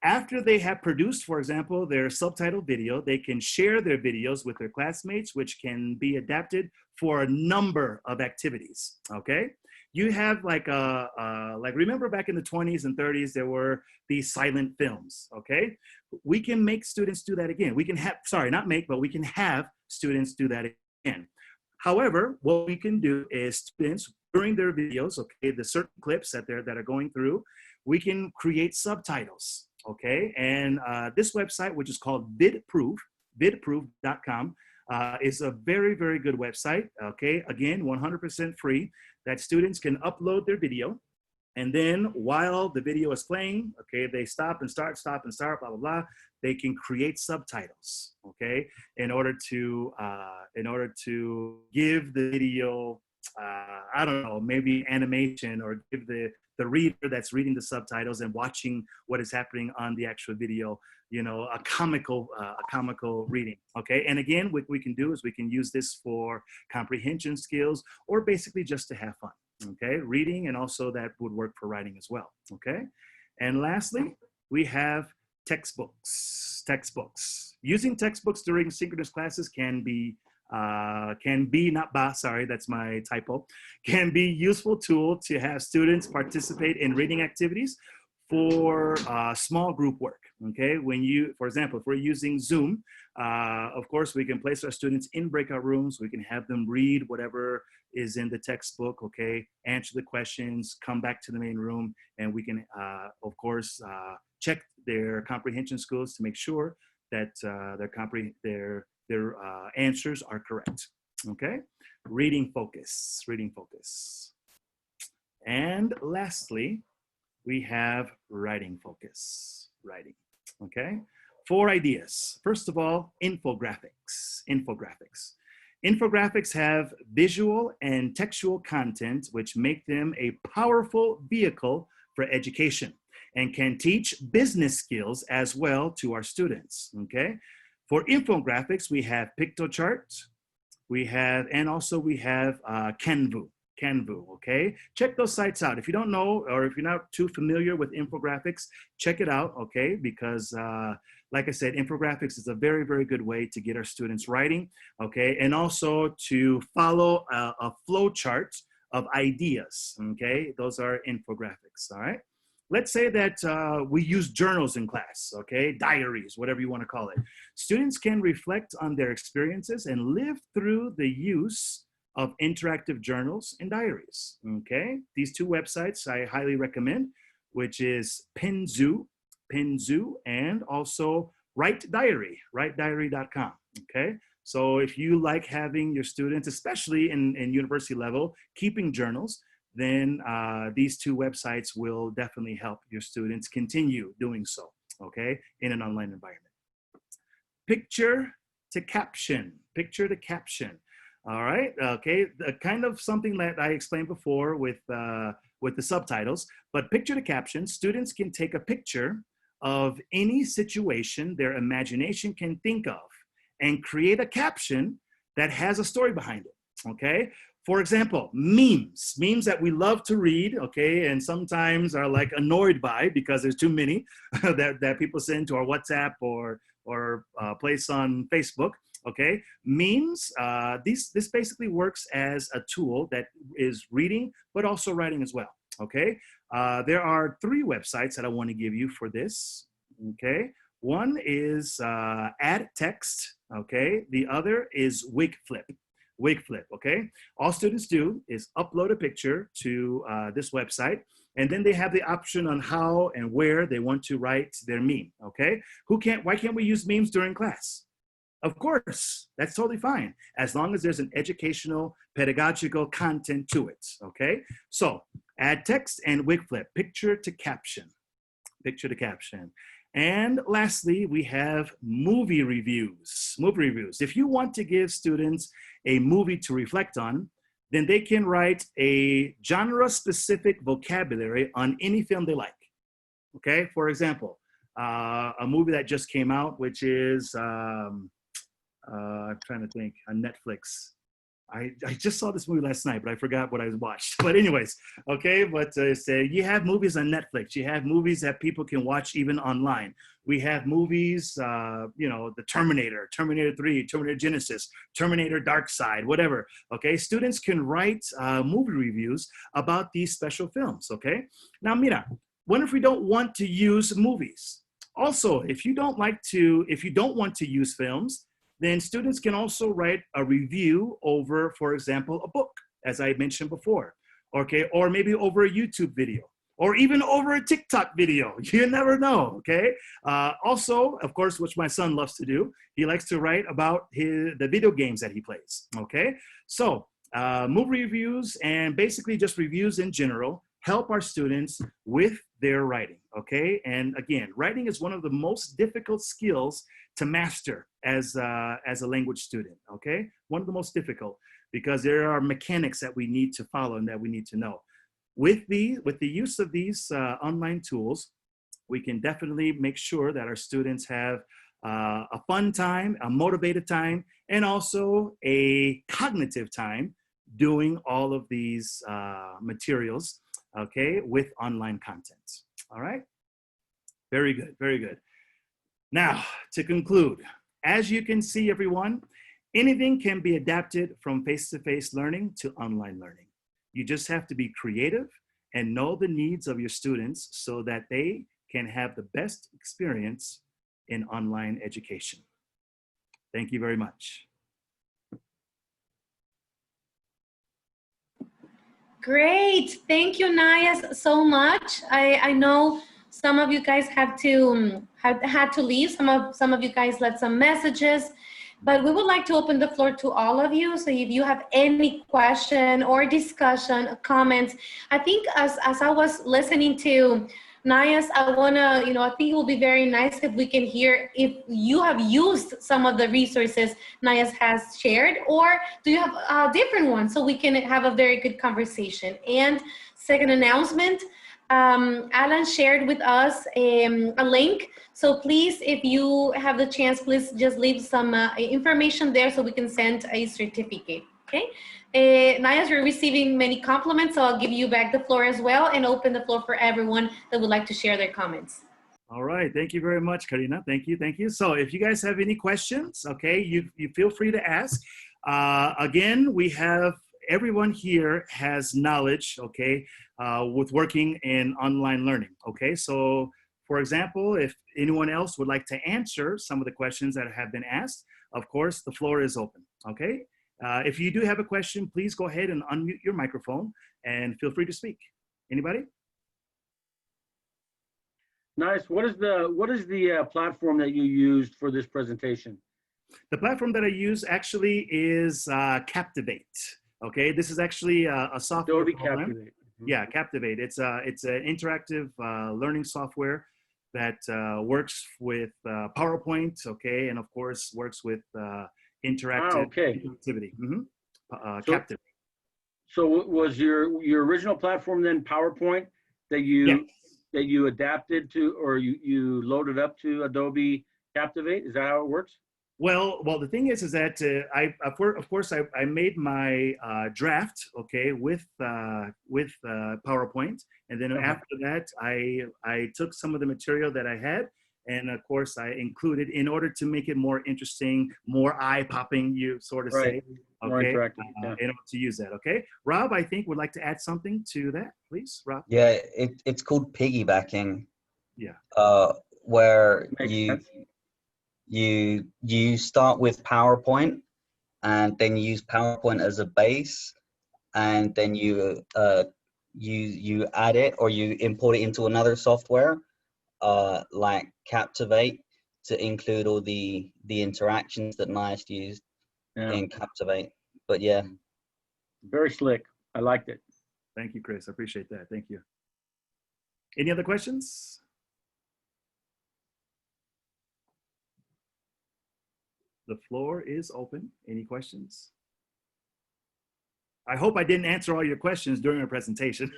S3: After they have produced, for example, their subtitle video, they can share their videos with their classmates, which can be adapted for a number of activities, okay? You have like remember back in the 20s and 30s, there were these silent films, okay? We can make students do that again. We can have, sorry, not make, but we can have students do that again. However, what we can do is students during their videos, okay, the certain clips that are going through, we can create subtitles, okay? And this website, which is called vidproof.com, is a very, very good website, okay? Again, 100% free, that students can upload their video. And then while the video is playing, okay, they stop and start, blah, blah, blah. They can create subtitles, okay? In order to give the video, I don't know, maybe animation, or give the reader that's reading the subtitles and watching what is happening on the actual video, you know, a comical reading, okay? And again, what we can do is we can use this for comprehension skills, or basically just to have fun, okay? Reading, and also that would work for writing as well, okay? And lastly, we have textbooks. Using textbooks during synchronous classes can be that's my typo, can be useful tool to have students participate in reading activities for small group work, okay? When you, for example, if we're using Zoom, of course, we can place our students in breakout rooms. We can have them read whatever is in the textbook, okay? Answer the questions, come back to the main room, and we can, of course, check their comprehension skills to make sure that their answers are correct, okay? Reading focus. And lastly, we have writing focus, okay? 4 ideas. First of all, infographics. Infographics have visual and textual content, which make them a powerful vehicle for education and can teach business skills as well to our students, okay? For infographics, we have PictoChart, and also we have Canva, okay? Check those sites out. If you don't know, or if you're not too familiar with infographics, check it out, okay? Because like I said, infographics is a very, very good way to get our students writing, okay? And also to follow a flow chart of ideas, okay? Those are infographics, all right? Let's say that we use journals in class, okay? Diaries, whatever you want to call it. Students can reflect on their experiences and live through the use of interactive journals and diaries, okay? These 2 websites I highly recommend, which is Penzu, and also writediary.com, okay? So if you like having your students, especially in university level, keeping journals, then these 2 websites will definitely help your students continue doing so, okay, in an online environment. Picture to caption, all right, okay, kind of something that I explained before with the subtitles, but picture to caption, students can take a picture of any situation their imagination can think of and create a caption that has a story behind it, okay? For example, memes that we love to read, okay, and sometimes are like annoyed by because there's too many that people send to our WhatsApp or place on Facebook, okay? Memes, this basically works as a tool that is reading, but also writing as well, okay? There are 3 websites that I want to give you for this, okay? One is AdText, okay? The other is Wigflip, okay? All students do is upload a picture to this website, and then they have the option on how and where they want to write their meme, okay? Why can't we use memes during class? Of course, that's totally fine, as long as there's an educational, pedagogical content to it, okay? So, AdText and Wigflip, picture to caption. And lastly, we have movie reviews. If you want to give students a movie to reflect on, then they can write a genre-specific vocabulary on any film they like, okay? For example, a movie that just came out, which is, I'm trying to think, on Netflix. I just saw this movie last night, but I forgot what I watched. But anyways, okay, but say you have movies on Netflix. You have movies that people can watch even online. We have movies, you know, the Terminator, Terminator 3, Terminator Genesis, Terminator Dark Side, whatever, okay? Students can write movie reviews about these special films, okay? Now, mira, what if we don't want to use movies? Also, if you don't want to use films, then students can also write a review over, for example, a book, as I mentioned before, okay? Or maybe over a YouTube video, or even over a TikTok video. You never know, okay? Also, of course, which my son loves to do, he likes to write about the video games that he plays, okay? So movie reviews and basically just reviews in general help our students with their writing, okay? And again, writing is one of the most difficult skills to master as a language student, okay? One of the most difficult, because there are mechanics that we need to follow and that we need to know. With the use of these online tools, we can definitely make sure that our students have a fun time, a motivated time, and also a cognitive time doing all of these materials, okay, with online content. All right? Very good, very good. Now, to conclude, as you can see, everyone, anything can be adapted from face-to-face learning to online learning. You just have to be creative and know the needs of your students so that they can have the best experience in online education. Thank you very much.
S1: Great. Thank you, Nayas, so much. I know some of you guys had to leave. Some of you guys left some messages, but we would like to open the floor to all of you. So if you have any question or discussion, comments, I think as I was listening to Nayas, I think it will be very nice if we can hear if you have used some of the resources Nayas has shared, or do you have a different one, so we can have a very good conversation. And second announcement, Alan shared with us a link. So please, if you have the chance, please just leave some information there so we can send a certificate, okay? Nayas, you're receiving many compliments, so I'll give you back the floor as well and open the floor for everyone that would like to share their comments.
S3: All right, thank you very much, Karina. Thank you, thank you. So if you guys have any questions, okay, you feel free to ask. Again, we have, everyone here has knowledge, okay, with working in online learning, okay? So for example, if anyone else would like to answer some of the questions that have been asked, of course, the floor is open, okay? If you do have a question, please go ahead and unmute your microphone and feel free to speak. Anybody?
S2: Nice. What is the platform that you used for this presentation?
S3: The platform that I use actually is Captivate. Okay, this is actually a software
S2: Adobe
S3: program.
S2: Captivate.
S3: Yeah, Captivate. It's an interactive learning software that works with PowerPoint. Okay, and of course works with interactive activity. Captivate.
S2: So was your original platform then PowerPoint that you? Yes. That you adapted to, or you loaded up to Adobe Captivate? Is that how it works?
S3: Well, the thing is that of course I made my draft, okay, with PowerPoint, and then after that I took some of the material that I had, and of course I included, in order to make it more interesting, more eye-popping, you sort of say, okay, in order to use that, okay. Rob, I think would like to add something to that, please, Rob.
S5: Yeah, it's called piggybacking.
S3: Yeah.
S5: Where you start with PowerPoint, and then you use PowerPoint as a base, and then you add it, or you import it into another software, like Captivate, to include all the interactions that Nayas used in Captivate. But yeah,
S2: very slick. I liked it.
S3: Thank you, Chris. I appreciate that. Thank you. Any other questions? The floor is open. Any questions? I hope I didn't answer all your questions during our presentation.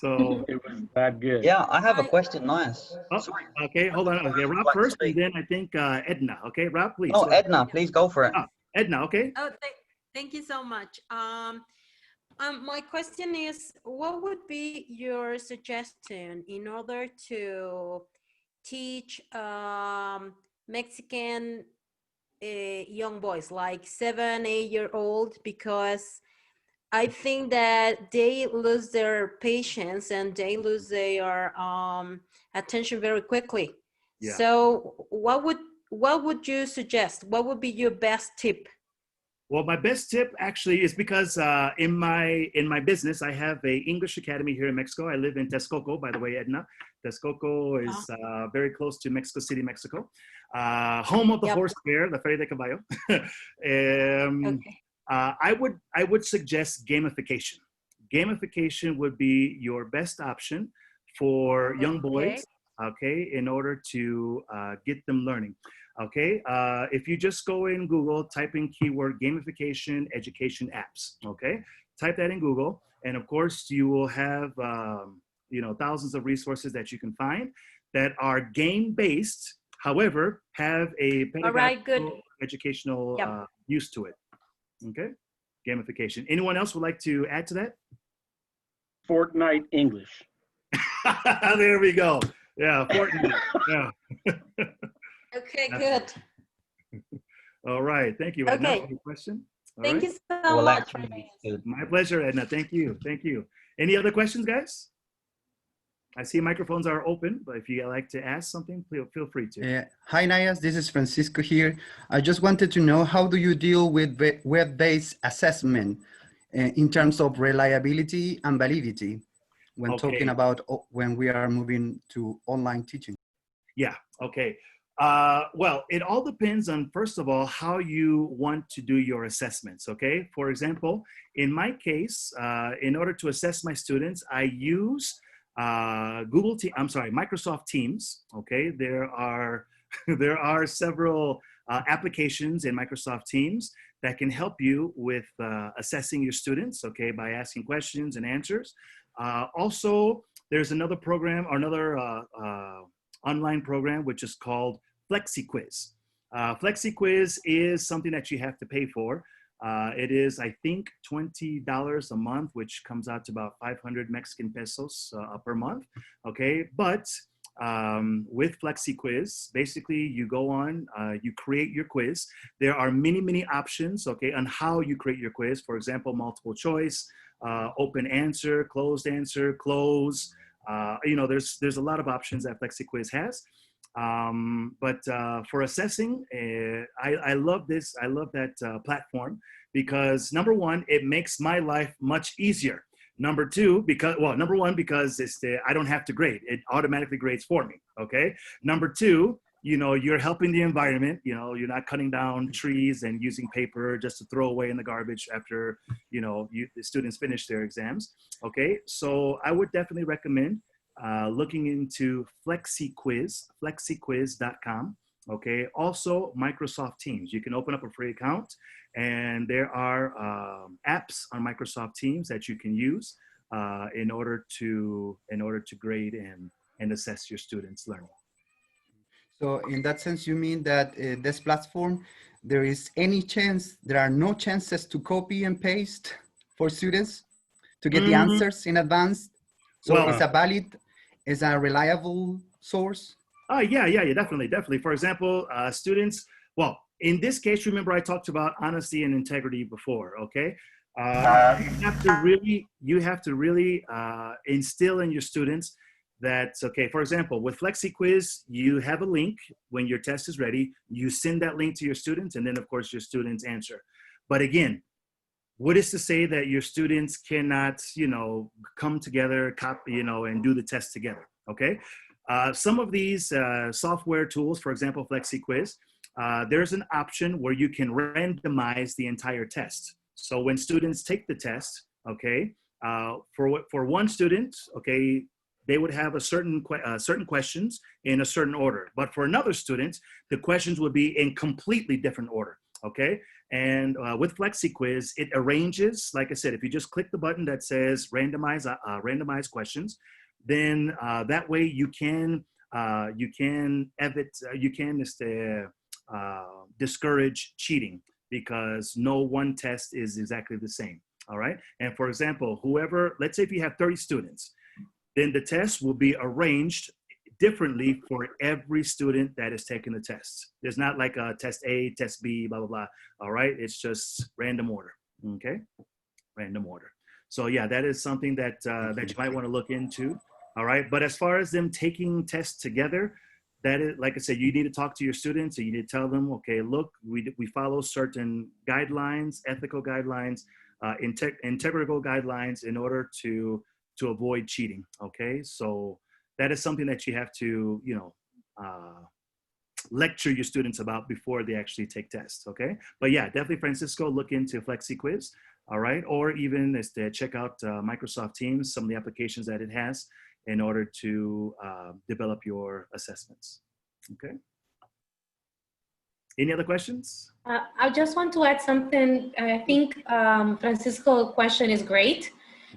S3: So
S2: it was that good.
S5: Yeah, I have a question, Nayas.
S3: Oh, okay, hold on. Okay, Rob first, and then I think Edna. Okay, Rob, please.
S5: Oh, Edna, please go for it.
S3: Edna, okay.
S6: Oh, Thank you so much. My question is, what would be your suggestion in order to teach Mexican young boys, like 7, 8-year-old, because I think that they lose their patience and they lose their attention very quickly.
S3: Yeah.
S6: So what would you suggest? What would be your best tip?
S3: Well, my best tip actually is because in my business, I have a English Academy here in Mexico. I live in Texcoco, by the way, Edna. Texcoco is very close to Mexico City, Mexico. Home of the horse fair, la Feria de Caballo.
S6: Okay.
S3: I would suggest gamification. Gamification would be your best option for young boys, okay, in order to get them learning. Okay, if you just go in Google, type in keyword gamification education apps, okay? Type that in Google, and of course you will have, you know, thousands of resources that you can find that are game-based, however, have a pedagogical, educational use to it, okay? Gamification. Anyone else would like to add to that?
S2: Fortnite English.
S3: There we go. Yeah, Fortnite, yeah.
S6: Okay, good.
S3: All right, thank you, Edna, for your question. All
S6: Thank
S3: right.
S6: you so much.
S3: My pleasure, Edna. Thank you. Thank you. Any other questions, guys? I see microphones are open, but if you like to ask something, feel free to.
S7: Hi, Nayas. This is Francisco here. I just wanted to know, how do you deal with web-based assessment in terms of reliability and validity when talking about when we are moving to online teaching?
S3: Yeah, okay. Well, it all depends on, first of all, how you want to do your assessments, okay? For example, in my case, in order to assess my students, I use Microsoft Teams, okay? There are several applications in Microsoft Teams that can help you with assessing your students, okay, by asking questions and answers. Also, there's another program or another online program which is called Flexi Quiz. Flexi Quiz is something that you have to pay for. It is, I think, $20 a month, which comes out to about 500 Mexican pesos per month. Okay, but with Flexi Quiz, basically you go on, you create your quiz. There are many options, okay, on how you create your quiz. For example, multiple choice, open answer, closed answer, close. You know, there's a lot of options that Flexi Quiz has. But for assessing, I love this. I love that platform because number one, it makes my life much easier. Number two, number one, because I don't have to grade. It automatically grades for me, okay? Number two, you know, you're helping the environment. You know, you're not cutting down trees and using paper just to throw away in the garbage after, you know, the students finish their exams, okay? So I would definitely recommend looking into Flexi Quiz, flexiquiz.com, okay? Also, Microsoft Teams. You can open up a free account, and there are apps on Microsoft Teams that you can use in order to grade and assess your students' learning.
S7: So in that sense, you mean that this platform, there are no chances to copy and paste for students to get the answers in advance? So well, is a reliable source?
S3: Yeah, definitely. For example, students, well, in this case, remember I talked about honesty and integrity before, okay? You have to really instill in your students that, okay, for example, with Flexi Quiz, you have a link. When your test is ready, you send that link to your students, and then of course your students answer. But again, what is to say that your students cannot, you know, come together, copy, you know, and do the test together, okay? Some of these software tools, for example, Flexi Quiz, there's an option where you can randomize the entire test. So when students take the test, okay, for one student, okay, they would have a certain questions in a certain order. But for another student, the questions would be in completely different order, okay? And with Flexi Quiz, it arranges, like I said, if you just click the button that says randomize questions, then that way you can discourage cheating. because no one test is exactly the same. All right. And for example, whoever, let's say if you have 30 students, then the test will be arranged differently for every student that is taking the test. There's not like a test A, test B, blah, blah, blah. All right. It's just random order. Okay. Random order. So yeah, that is something that, that you might want to look into. All right. But as far as them taking tests together, that is, like I said, you need to talk to your students and you need to tell them, okay, look, we follow certain guidelines, ethical guidelines, integral guidelines in order to avoid cheating. Okay. So that is something that you have to, you know, lecture your students about before they actually take tests. Okay. But yeah, definitely, Francisco, look into Flexi Quiz. All right. Or even check out Microsoft Teams, some of the applications that it has in order to develop your assessments. Okay. Any other questions?
S1: I just want to add something. I think Francisco's question is great.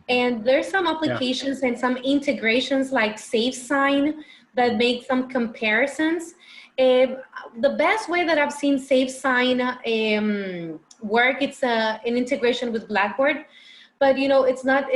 S1: And there's some applications and some integrations like SafeSign that make some comparisons. The best way that I've seen SafeSign work, it's an integration with Blackboard. But you know, it's not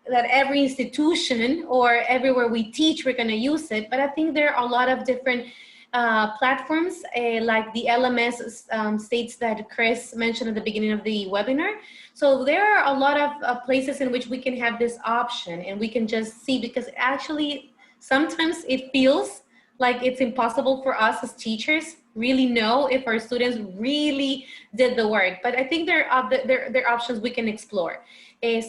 S1: that every institution or everywhere we teach, we're going to use it. But I think there are a lot of different platforms like the LMS states that Chris mentioned at the beginning of the webinar. So there are a lot of places in which we can have this option and we can just see, because actually sometimes it feels like it's impossible for us as teachers really know if our students really did the work. But I think there are options we can explore.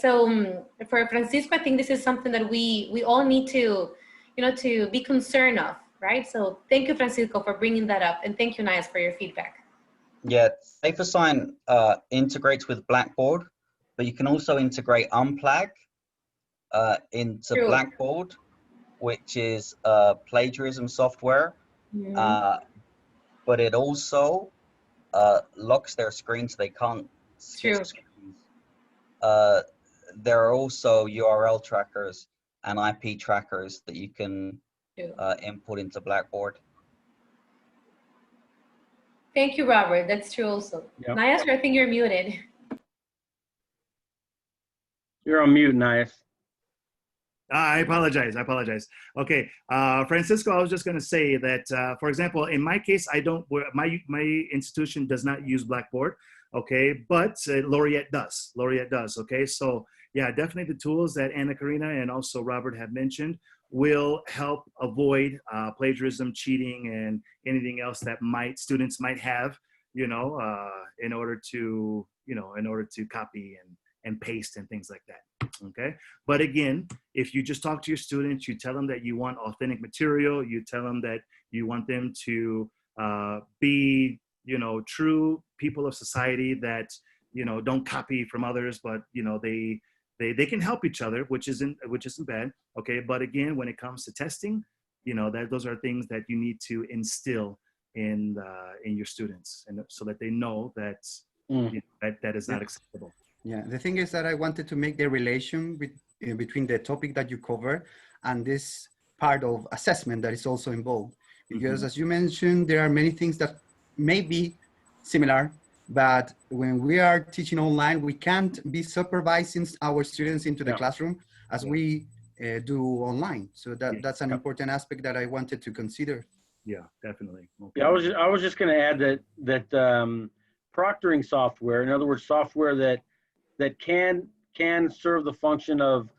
S1: So for Francisco, I think this is something that we all need to, you know, to be concerned of, right? So thank you, Francisco, for bringing that up. And thank you, Nias, for your feedback.
S5: Yeah, SafeSign integrates with Blackboard, but you can also integrate Unplag into
S1: True.
S5: Blackboard, which is plagiarism software. But it also locks their screen so they can't skip screens. There are also URL trackers and IP trackers that you can input into Blackboard.
S1: Thank you, Robert. That's true also.
S2: Yep.
S1: Nias, I think you're muted.
S2: You're on mute, Nias.
S3: I apologize. Okay, Francisco, I was just going to say that, for example, in my case, my institution does not use Blackboard, okay, but Laureate does. Okay, so yeah, definitely the tools that Anna Karina and also Robert have mentioned will help avoid plagiarism, cheating, and anything else that students might have, you know, in order to copy and paste and things like that. Okay. But again, if you just talk to your students, you tell them that you want authentic material, you tell them that you want them to be, you know, true people of society that, you know, don't copy from others, but, you know, they can help each other, which isn't bad. Okay. But again, when it comes to testing, you know, those are things that you need to instill in your students, and so that they know that you know, that is not acceptable.
S7: Yeah, the thing is that I wanted to make the relation between the topic that you cover and this part of assessment that is also involved. Because as you mentioned, there are many things that may be similar, but when we are teaching online, we can't be supervising our students into the classroom as we do online. So that's an important aspect that I wanted to consider.
S3: Yeah, definitely. Okay.
S2: Yeah, I was just going to add that proctoring software, in other words, software that can serve the function of,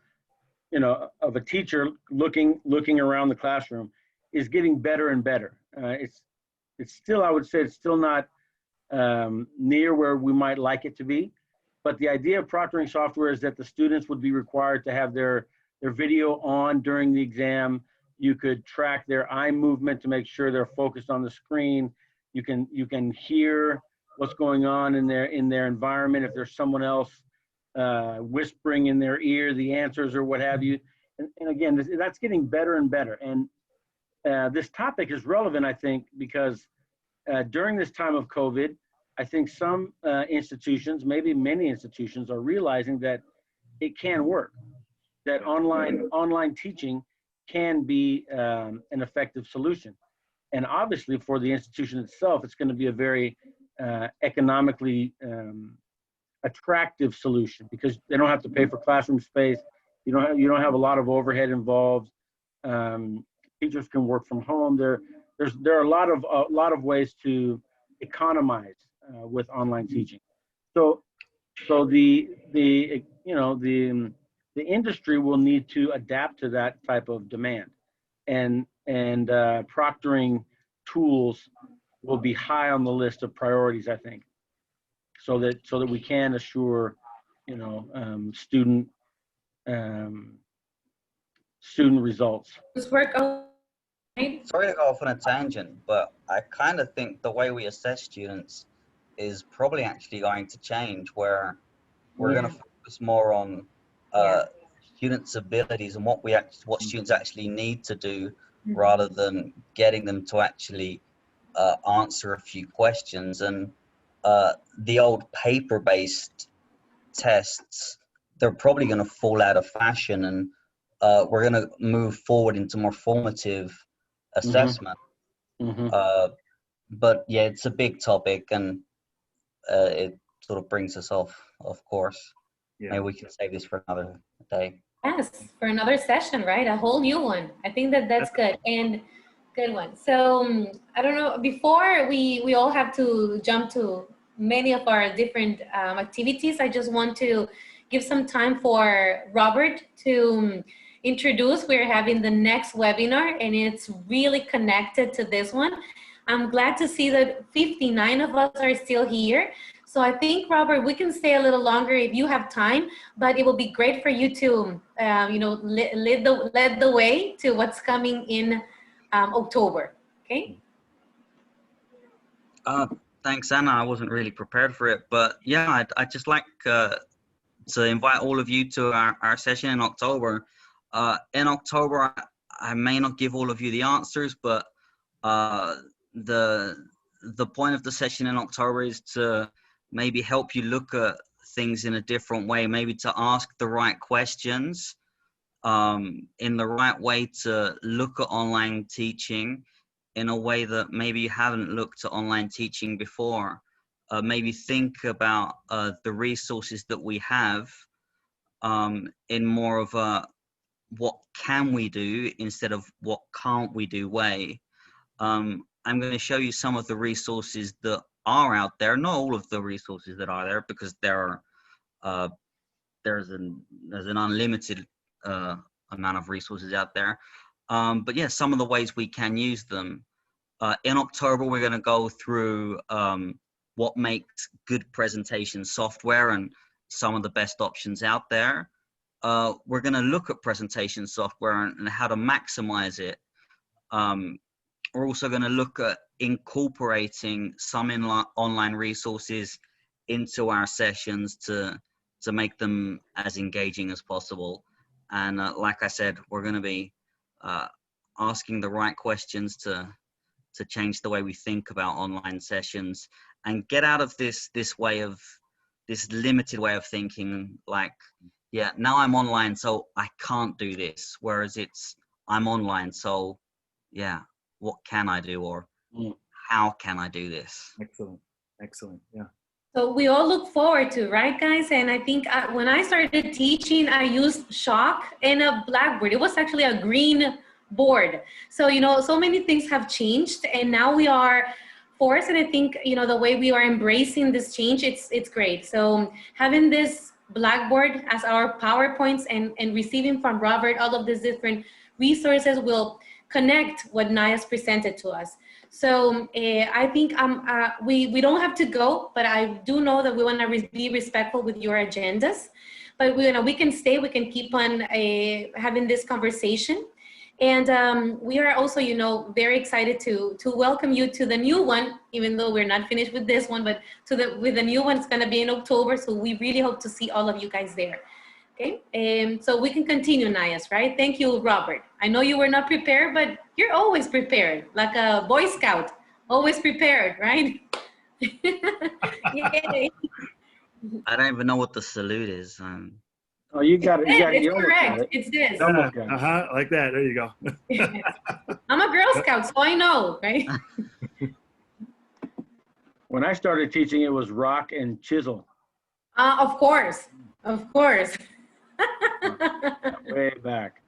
S2: you know, of a teacher looking around the classroom, is getting better and better. It's still, I would say, it's still not near where we might like it to be, but the idea of proctoring software is that the students would be required to have their video on during the exam. You could track their eye movement to make sure they're focused on the screen. You can hear what's going on in their environment. If there's someone else whispering in their ear the answers or what have you. And again, that's getting better and better. And this topic is relevant, I think, because during this time of COVID, I think some institutions, maybe many institutions, are realizing that it can work, that online teaching can be an effective solution. And obviously for the institution itself, it's going to be a very economically attractive solution, because they don't have to pay for classroom space. You don't have a lot of overhead involved. Teachers can work from home. There are a lot of ways to economize with online teaching. So the industry will need to adapt to that type of demand, and proctoring tools will be high on the list of priorities, I think, so that we can assure, student results.
S1: This work out, right?
S5: Sorry to go off on a tangent, but I kind of think the way we assess students is probably actually going to change, where we're going to focus more on students' abilities and what students actually need to do, rather than getting them to actually answer a few questions. And the old paper-based tests, they're probably going to fall out of fashion, and we're going to move forward into more formative assessment. But yeah, it's a big topic, and it sort of brings us off course. Yeah. Maybe we can save this for another day.
S1: Yes, for another session, right? A whole new one. I think that's good, and good one. So I don't know, before we all have to jump to many of our different activities, I just want to give some time for Robert to introduce. We're having the next webinar, and it's really connected to this one. I'm glad to see that 59 of us are still here. So I think, Robert, we can stay a little longer if you have time, but it will be great for you to, lead the way to what's coming in October, okay?
S5: Thanks, Anna. I wasn't really prepared for it, but yeah, I'd just like to invite all of you to our session in October. In October, I may not give all of you the answers, but the point of the session in October is to maybe help you look at things in a different way, maybe to ask the right questions, in the right way, to look at online teaching in a way that maybe you haven't looked at online teaching before. Maybe think about the resources that we have in more of a what can we do instead of what can't we do way. I'm going to show you some of the resources that are out there, not all of the resources that are there, because there's an unlimited amount of resources out there. But yeah, some of the ways we can use them. In October, we're going to go through what makes good presentation software and some of the best options out there. We're going to look at presentation software and how to maximize it. We're also going to look at incorporating some online resources into our sessions to make them as engaging as possible. And like I said, we're going to be asking the right questions to change the way we think about online sessions and get out of this limited way of thinking, like, yeah, now I'm online, so I can't do this. Whereas it's, I'm online, so yeah, what can I do, or how can I do this?
S3: Excellent, yeah.
S1: So we all look forward to, right, guys? And I think when I started teaching, I used chalk and a blackboard. It was actually a green board. So, so many things have changed, and now we are forced, and I think, the way we are embracing this change, it's great. So having this blackboard as our PowerPoints and receiving from Robert all of these different resources will connect what Naya's presented to us. So I think we don't have to go, but I do know that we want to be respectful with your agendas. But we can stay, we can keep on having this conversation. And we are also, very excited to welcome you to the new one, even though we're not finished with this one, but with the new one, it's going to be in October. So we really hope to see all of you guys there. Okay, so we can continue, Nayas, right? Thank you, Robert. I know you were not prepared, but you're always prepared, like a Boy Scout, always prepared, right? Yay.
S5: I don't even know what the salute is.
S2: Oh, you got it.
S1: It's correct. It's this.
S3: Like that. There you go.
S1: I'm a Girl Scout, so I know, right?
S2: When I started teaching, it was rock and chisel.
S1: Of course, of course.
S2: Way back.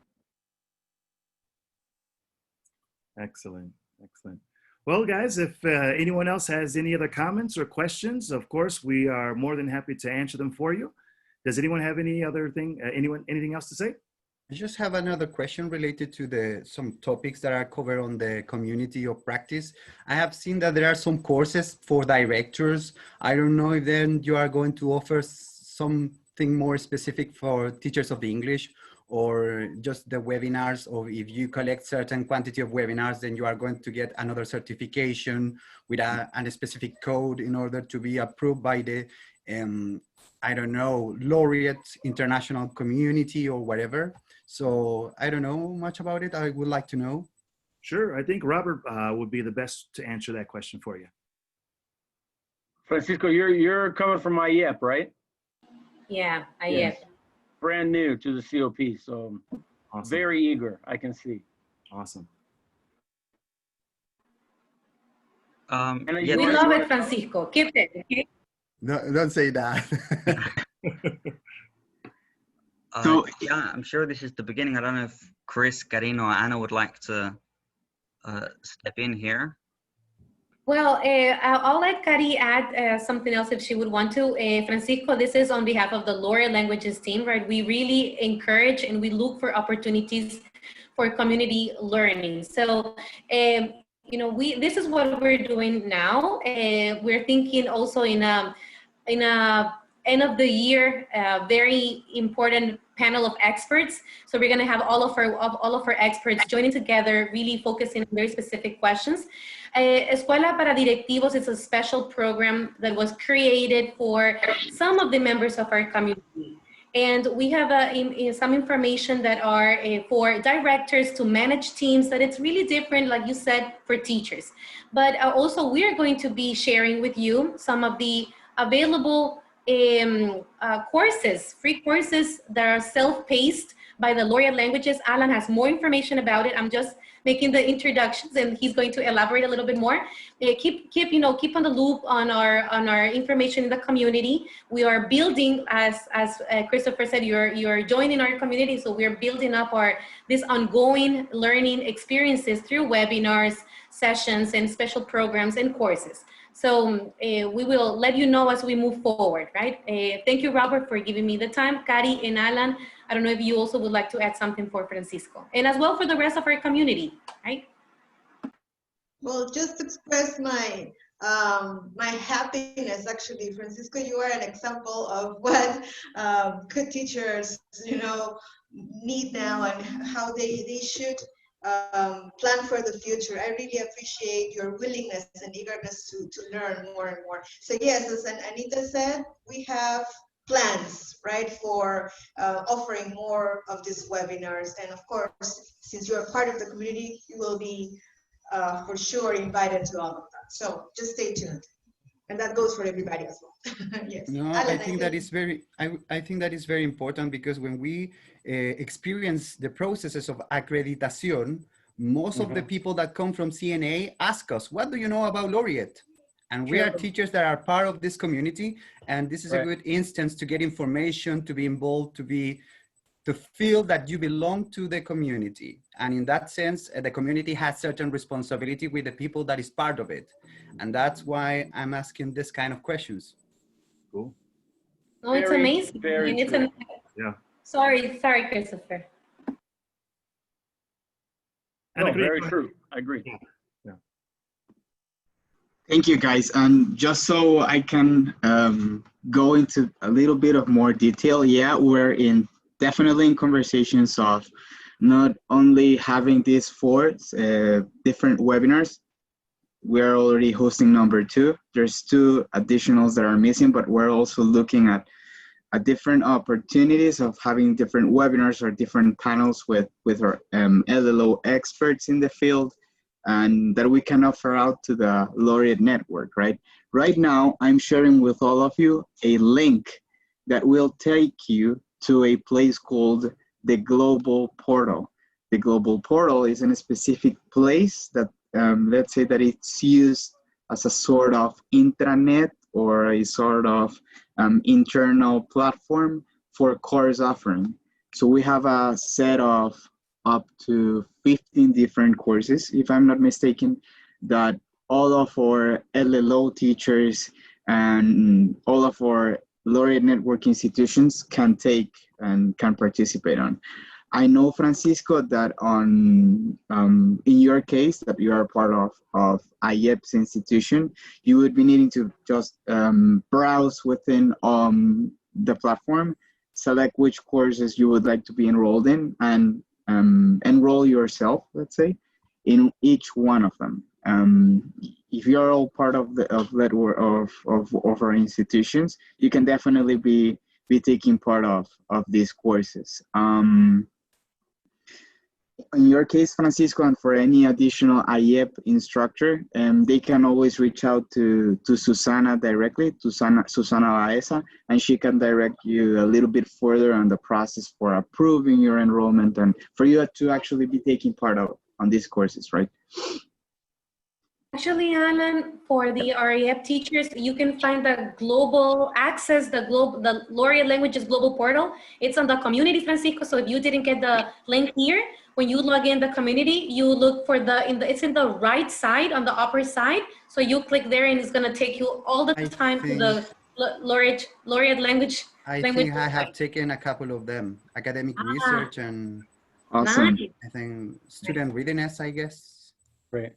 S3: Excellent, excellent. Well, guys, if anyone else has any other comments or questions, of course, we are more than happy to answer them for you. Does anyone have any other thing, anything else to say?
S7: I just have another question related to some topics that are covered on the community of practice. I have seen that there are some courses for directors. I don't know if then you are going to offer something more specific for teachers of the English, or just the webinars, or if you collect certain quantity of webinars, then you are going to get another certification with a specific code in order to be approved by the, I don't know, Laureate international community or whatever. So I don't know much about it. I would like to know.
S3: Sure, I think Robert would be the best to answer that question for you.
S2: Francisco, you're coming from IEP, right?
S1: Yeah,
S2: Yes. Brand new to the COP, so
S3: Awesome.
S2: very eager, I can see.
S3: Awesome.
S5: Yeah,
S1: We love it, Francisco. Keep it. Okay?
S7: No, don't say that.
S5: yeah, I'm sure this is the beginning. I don't know if Chris, Karina, or Anna would like to step in here.
S1: Well, I'll let Kari add something else if she would want to. Francisco, this is on behalf of the Laureate Languages team, right? We really encourage and we look for opportunities for community learning. So, you know, this is what we're doing now. We're thinking also in a end of the year, very important panel of experts. So we're going to have all of our experts joining together, really focusing on very specific questions. Escuela para Directivos is a special program that was created for some of the members of our community. And we have some information that are for directors to manage teams, that it's really different, like you said, for teachers. But also we are going to be sharing with you some of the available courses, free courses that are self-paced by the Laureate Languages. Alan has more information about it. I'm just making the introductions, and he's going to elaborate a little bit more. Keep on the loop on our information in the community. We are building, as Christopher said, you're joining our community, so we're building up this ongoing learning experiences through webinars, sessions, and special programs and courses. So we will let you know as we move forward, right? Thank you, Robert, for giving me the time. Kari and Alan, I don't know if you also would like to add something for Francisco, and as well for the rest of our community, right?
S4: Well, just to express my my happiness, actually, Francisco, you are an example of what good teachers, you know, need now, and how they should plan for the future. I really appreciate your willingness and eagerness to learn more and more. So yes, as Anita said, we have plans, right, for offering more of these webinars. And of course, since you're part of the community, you will be for sure invited to all of that. So just stay tuned. And that goes for everybody as well. Yes.
S7: No,
S4: Alan,
S7: I think that is very, I think that is very important, because when we experience the processes of accreditation, most of the people that come from CNA ask us, what do you know about Laureate? And we are teachers that are part of this community. And this is a good instance to get information, to be involved, to feel that you belong to the community. And in that sense, the community has certain responsibility with the people that is part of it. And that's why I'm asking this kind of questions.
S3: Cool.
S1: No, it's amazing.
S2: Very
S1: It's
S2: true.
S3: Yeah.
S1: Sorry, Christopher.
S2: No, very true. I agree.
S3: Yeah.
S8: Thank you, guys. And just so I can go into a little bit of more detail, yeah, we're definitely in conversations of not only having these 4 different webinars. We're already hosting number 2. There's 2 additionals that are missing, but we're also looking at different opportunities of having different webinars or different panels with our LLO experts in the field, and that we can offer out to the Laureate network, right? Right now, I'm sharing with all of you a link that will take you to a place called the Global Portal. The Global Portal is in a specific place that, let's say that it's used as a sort of intranet or a sort of internal platform for course offering. So we have a set of up to 15 different courses, if I'm not mistaken, that all of our LLO teachers and all of our Laureate Network institutions can take and can participate on. I know, Francisco, that in your case, that you are part of IEP's institution, you would be needing to just browse within the platform, select which courses you would like to be enrolled in, and enroll yourself, let's say, in each one of them. If you're all part of our institutions, you can definitely be taking part of these courses. In your case, Francisco, and for any additional IEP instructor, they can always reach out to Susana directly, Susana Baeza, and she can direct you a little bit further on the process for approving your enrollment and for you to actually be taking part on these courses, right?
S1: Actually, Alan, for the REF teachers, you can find the global access, the Laureate Languages Global Portal. It's on the community, Francisco. So if you didn't get the link here, when you log in the community, you look for it's in the right side, on the upper side. So you click there and it's gonna take you all the time to the Laureate Language.
S7: I think I have taken a couple of them, academic research and
S8: awesome.
S1: Nice.
S7: I think student readiness, I guess.
S2: Great.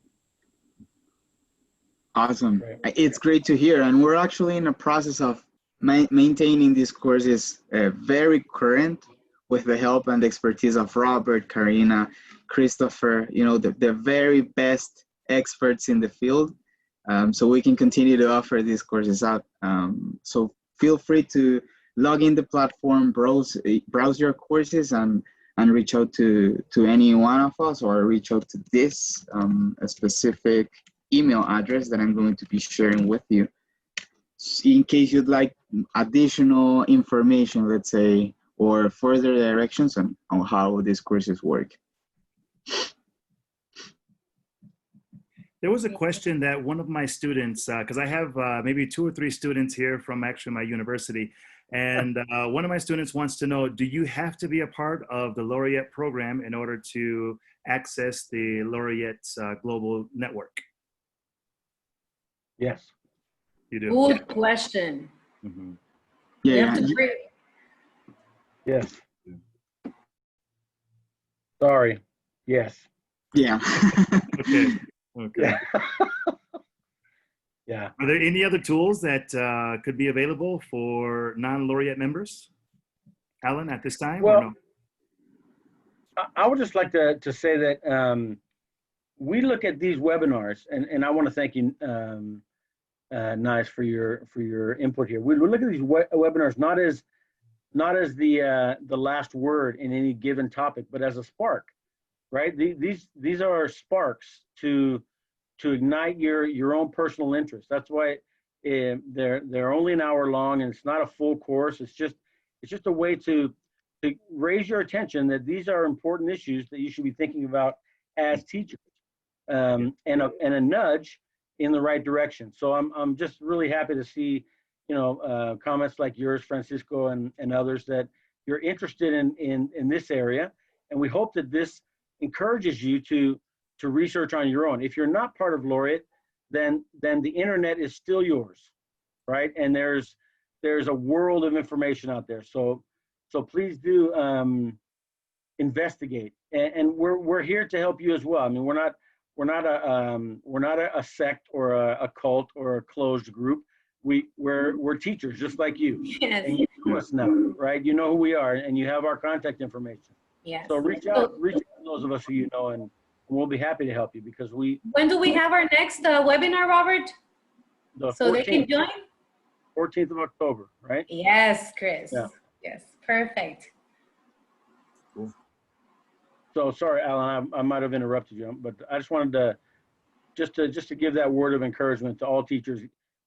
S8: Awesome. It's great to hear. And we're actually in a process of maintaining these courses very current with the help and expertise of Robert, Karina, Christopher, the very best experts in the field. So we can continue to offer these courses out. So feel free to log in the platform, browse your courses and reach out to any one of us, or reach out to this a specific email address that I'm going to be sharing with you in case you'd like additional information, let's say, or further directions on how these courses work.
S3: There was a question that one of my students, because I have maybe 2 or 3 students here from actually my university, and one of my students wants to know, do you have to be a part of the Laureate program in order to access the Laureates Global Network?
S2: Yes.
S3: You do?
S1: Good question.
S3: Mm-hmm.
S1: You have to bring.
S2: Yes. Sorry. Yes.
S8: Yeah.
S3: Okay.
S2: Yeah. Yeah.
S3: Are there any other tools that could be available for non-Laureate members, Alan, at this time?
S2: Well,
S3: or no?
S2: I would just like to say that we look at these webinars, and I want to thank you, Nice, for your input here. We look at these webinars not as the last word in any given topic, but as a spark, right? These are sparks to ignite your own personal interest. That's why they're only an hour long, and it's not a full course. It's just a way to raise your attention that these are important issues that you should be thinking about as teachers, and a nudge in the right direction. So I'm just really happy to see, comments like yours, Francisco, and others, that you're interested in this area, and we hope that this encourages you to research on your own. If you're not part of Laureate, then the internet is still yours, right? And there's a world of information out there. So please do investigate, and we're here to help you as well. I mean, we're not a sect or a cult or a closed group. We're teachers just like you.
S1: Yes.
S2: And you know us now, right? You know who we are, and you have our contact information.
S1: Yes.
S2: So reach out to those of us who you know, and we'll be happy to help you, because
S1: When do we have our next webinar, Robert? So they can join?
S2: 14th of October, right?
S1: Yes, Chris.
S2: Yeah.
S1: Yes, perfect.
S3: Cool.
S2: So sorry, Alan, I might have interrupted you, but I just wanted to just to give that word of encouragement to all teachers,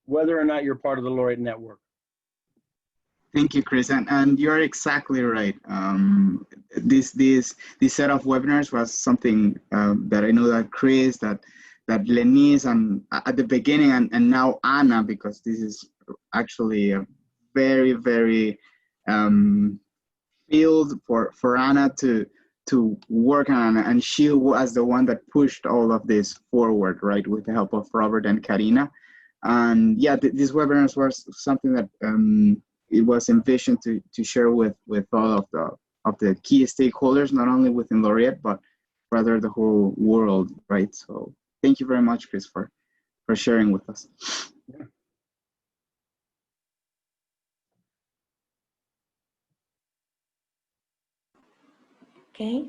S2: whether or not you're part of the Laureate Network.
S8: Thank you, Chris, and you're exactly right. This set of webinars was something that I know that Chris, that that Lenise and at the beginning and now Anna, because this is actually a very, very field for Anna to work on, and she was the one that pushed all of this forward, right, with the help of Robert and Karina. And yeah, this webinar was something that it was envisioned to share with all of the key stakeholders, not only within Laureate, but rather the whole world, right? So thank you very much, Chris, for sharing with us.
S2: Yeah.
S1: Okay,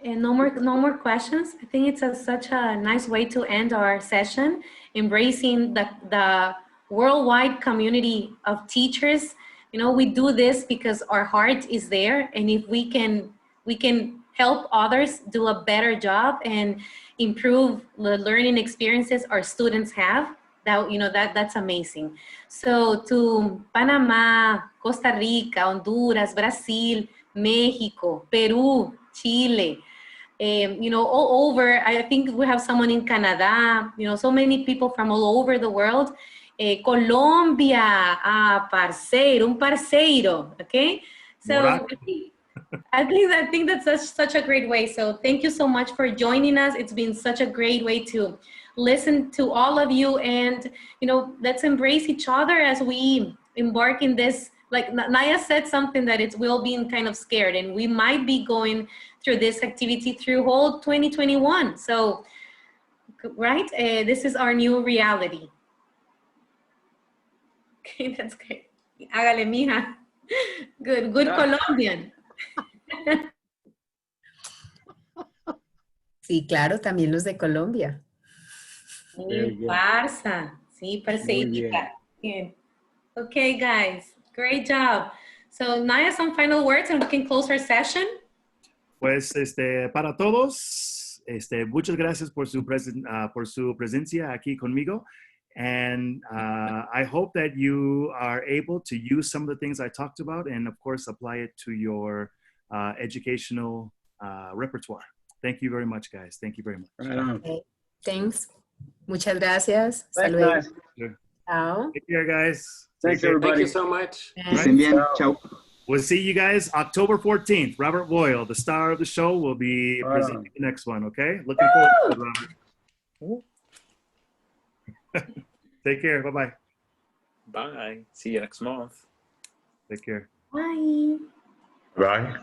S1: and no more questions. I think it's such a nice way to end our session, embracing the worldwide community of teachers. You know, we do this because our heart is there, and if we can help others do a better job and improve the learning experiences our students have, that's amazing. So to Panama, Costa Rica, Honduras, Brazil, Mexico, Peru, Chile, all over. I think we have someone in Canada, so many people from all over the world. Colombia, un parceiro, okay? So I think that's such a great way. So thank you so much for joining us. It's been such a great way to listen to all of you, and let's embrace each other as we embark in this. Like Naya said something that we'll be kind of scared, and we might be going through this activity through whole 2021. So, right, this is our new reality. Okay, that's great. Hágale, mija. Good Colombian.
S9: Sí, claro, también los de Colombia.
S1: Sí, farsa. Sí, parceita. Bien. Okay, guys, great job. So, Naya, some final words and we can close our session.
S3: Pues, para todos, muchas gracias por su presencia aquí conmigo. And I hope that you are able to use some of the things I talked about and, of course, apply it to your educational repertoire. Thank you very much, guys. Thank you very much.
S2: Right on.
S9: Okay. Thanks. Muchas gracias.
S2: Thanks,
S9: Hasta luego.
S2: guys.
S3: Sure.
S9: Chao.
S3: Take care, guys.
S2: Thanks,
S3: Take care.
S2: everybody.
S10: Thank you so much.
S8: Estén bien. Ciao.
S3: We'll see you guys October 14th. Robert Boyle, the star of the show, will be
S2: Right
S3: presenting the next one, okay? Looking forward to it, Robert. Take care. Bye-bye.
S10: Bye. See you next month.
S3: Take care.
S1: Bye.
S11: Bye.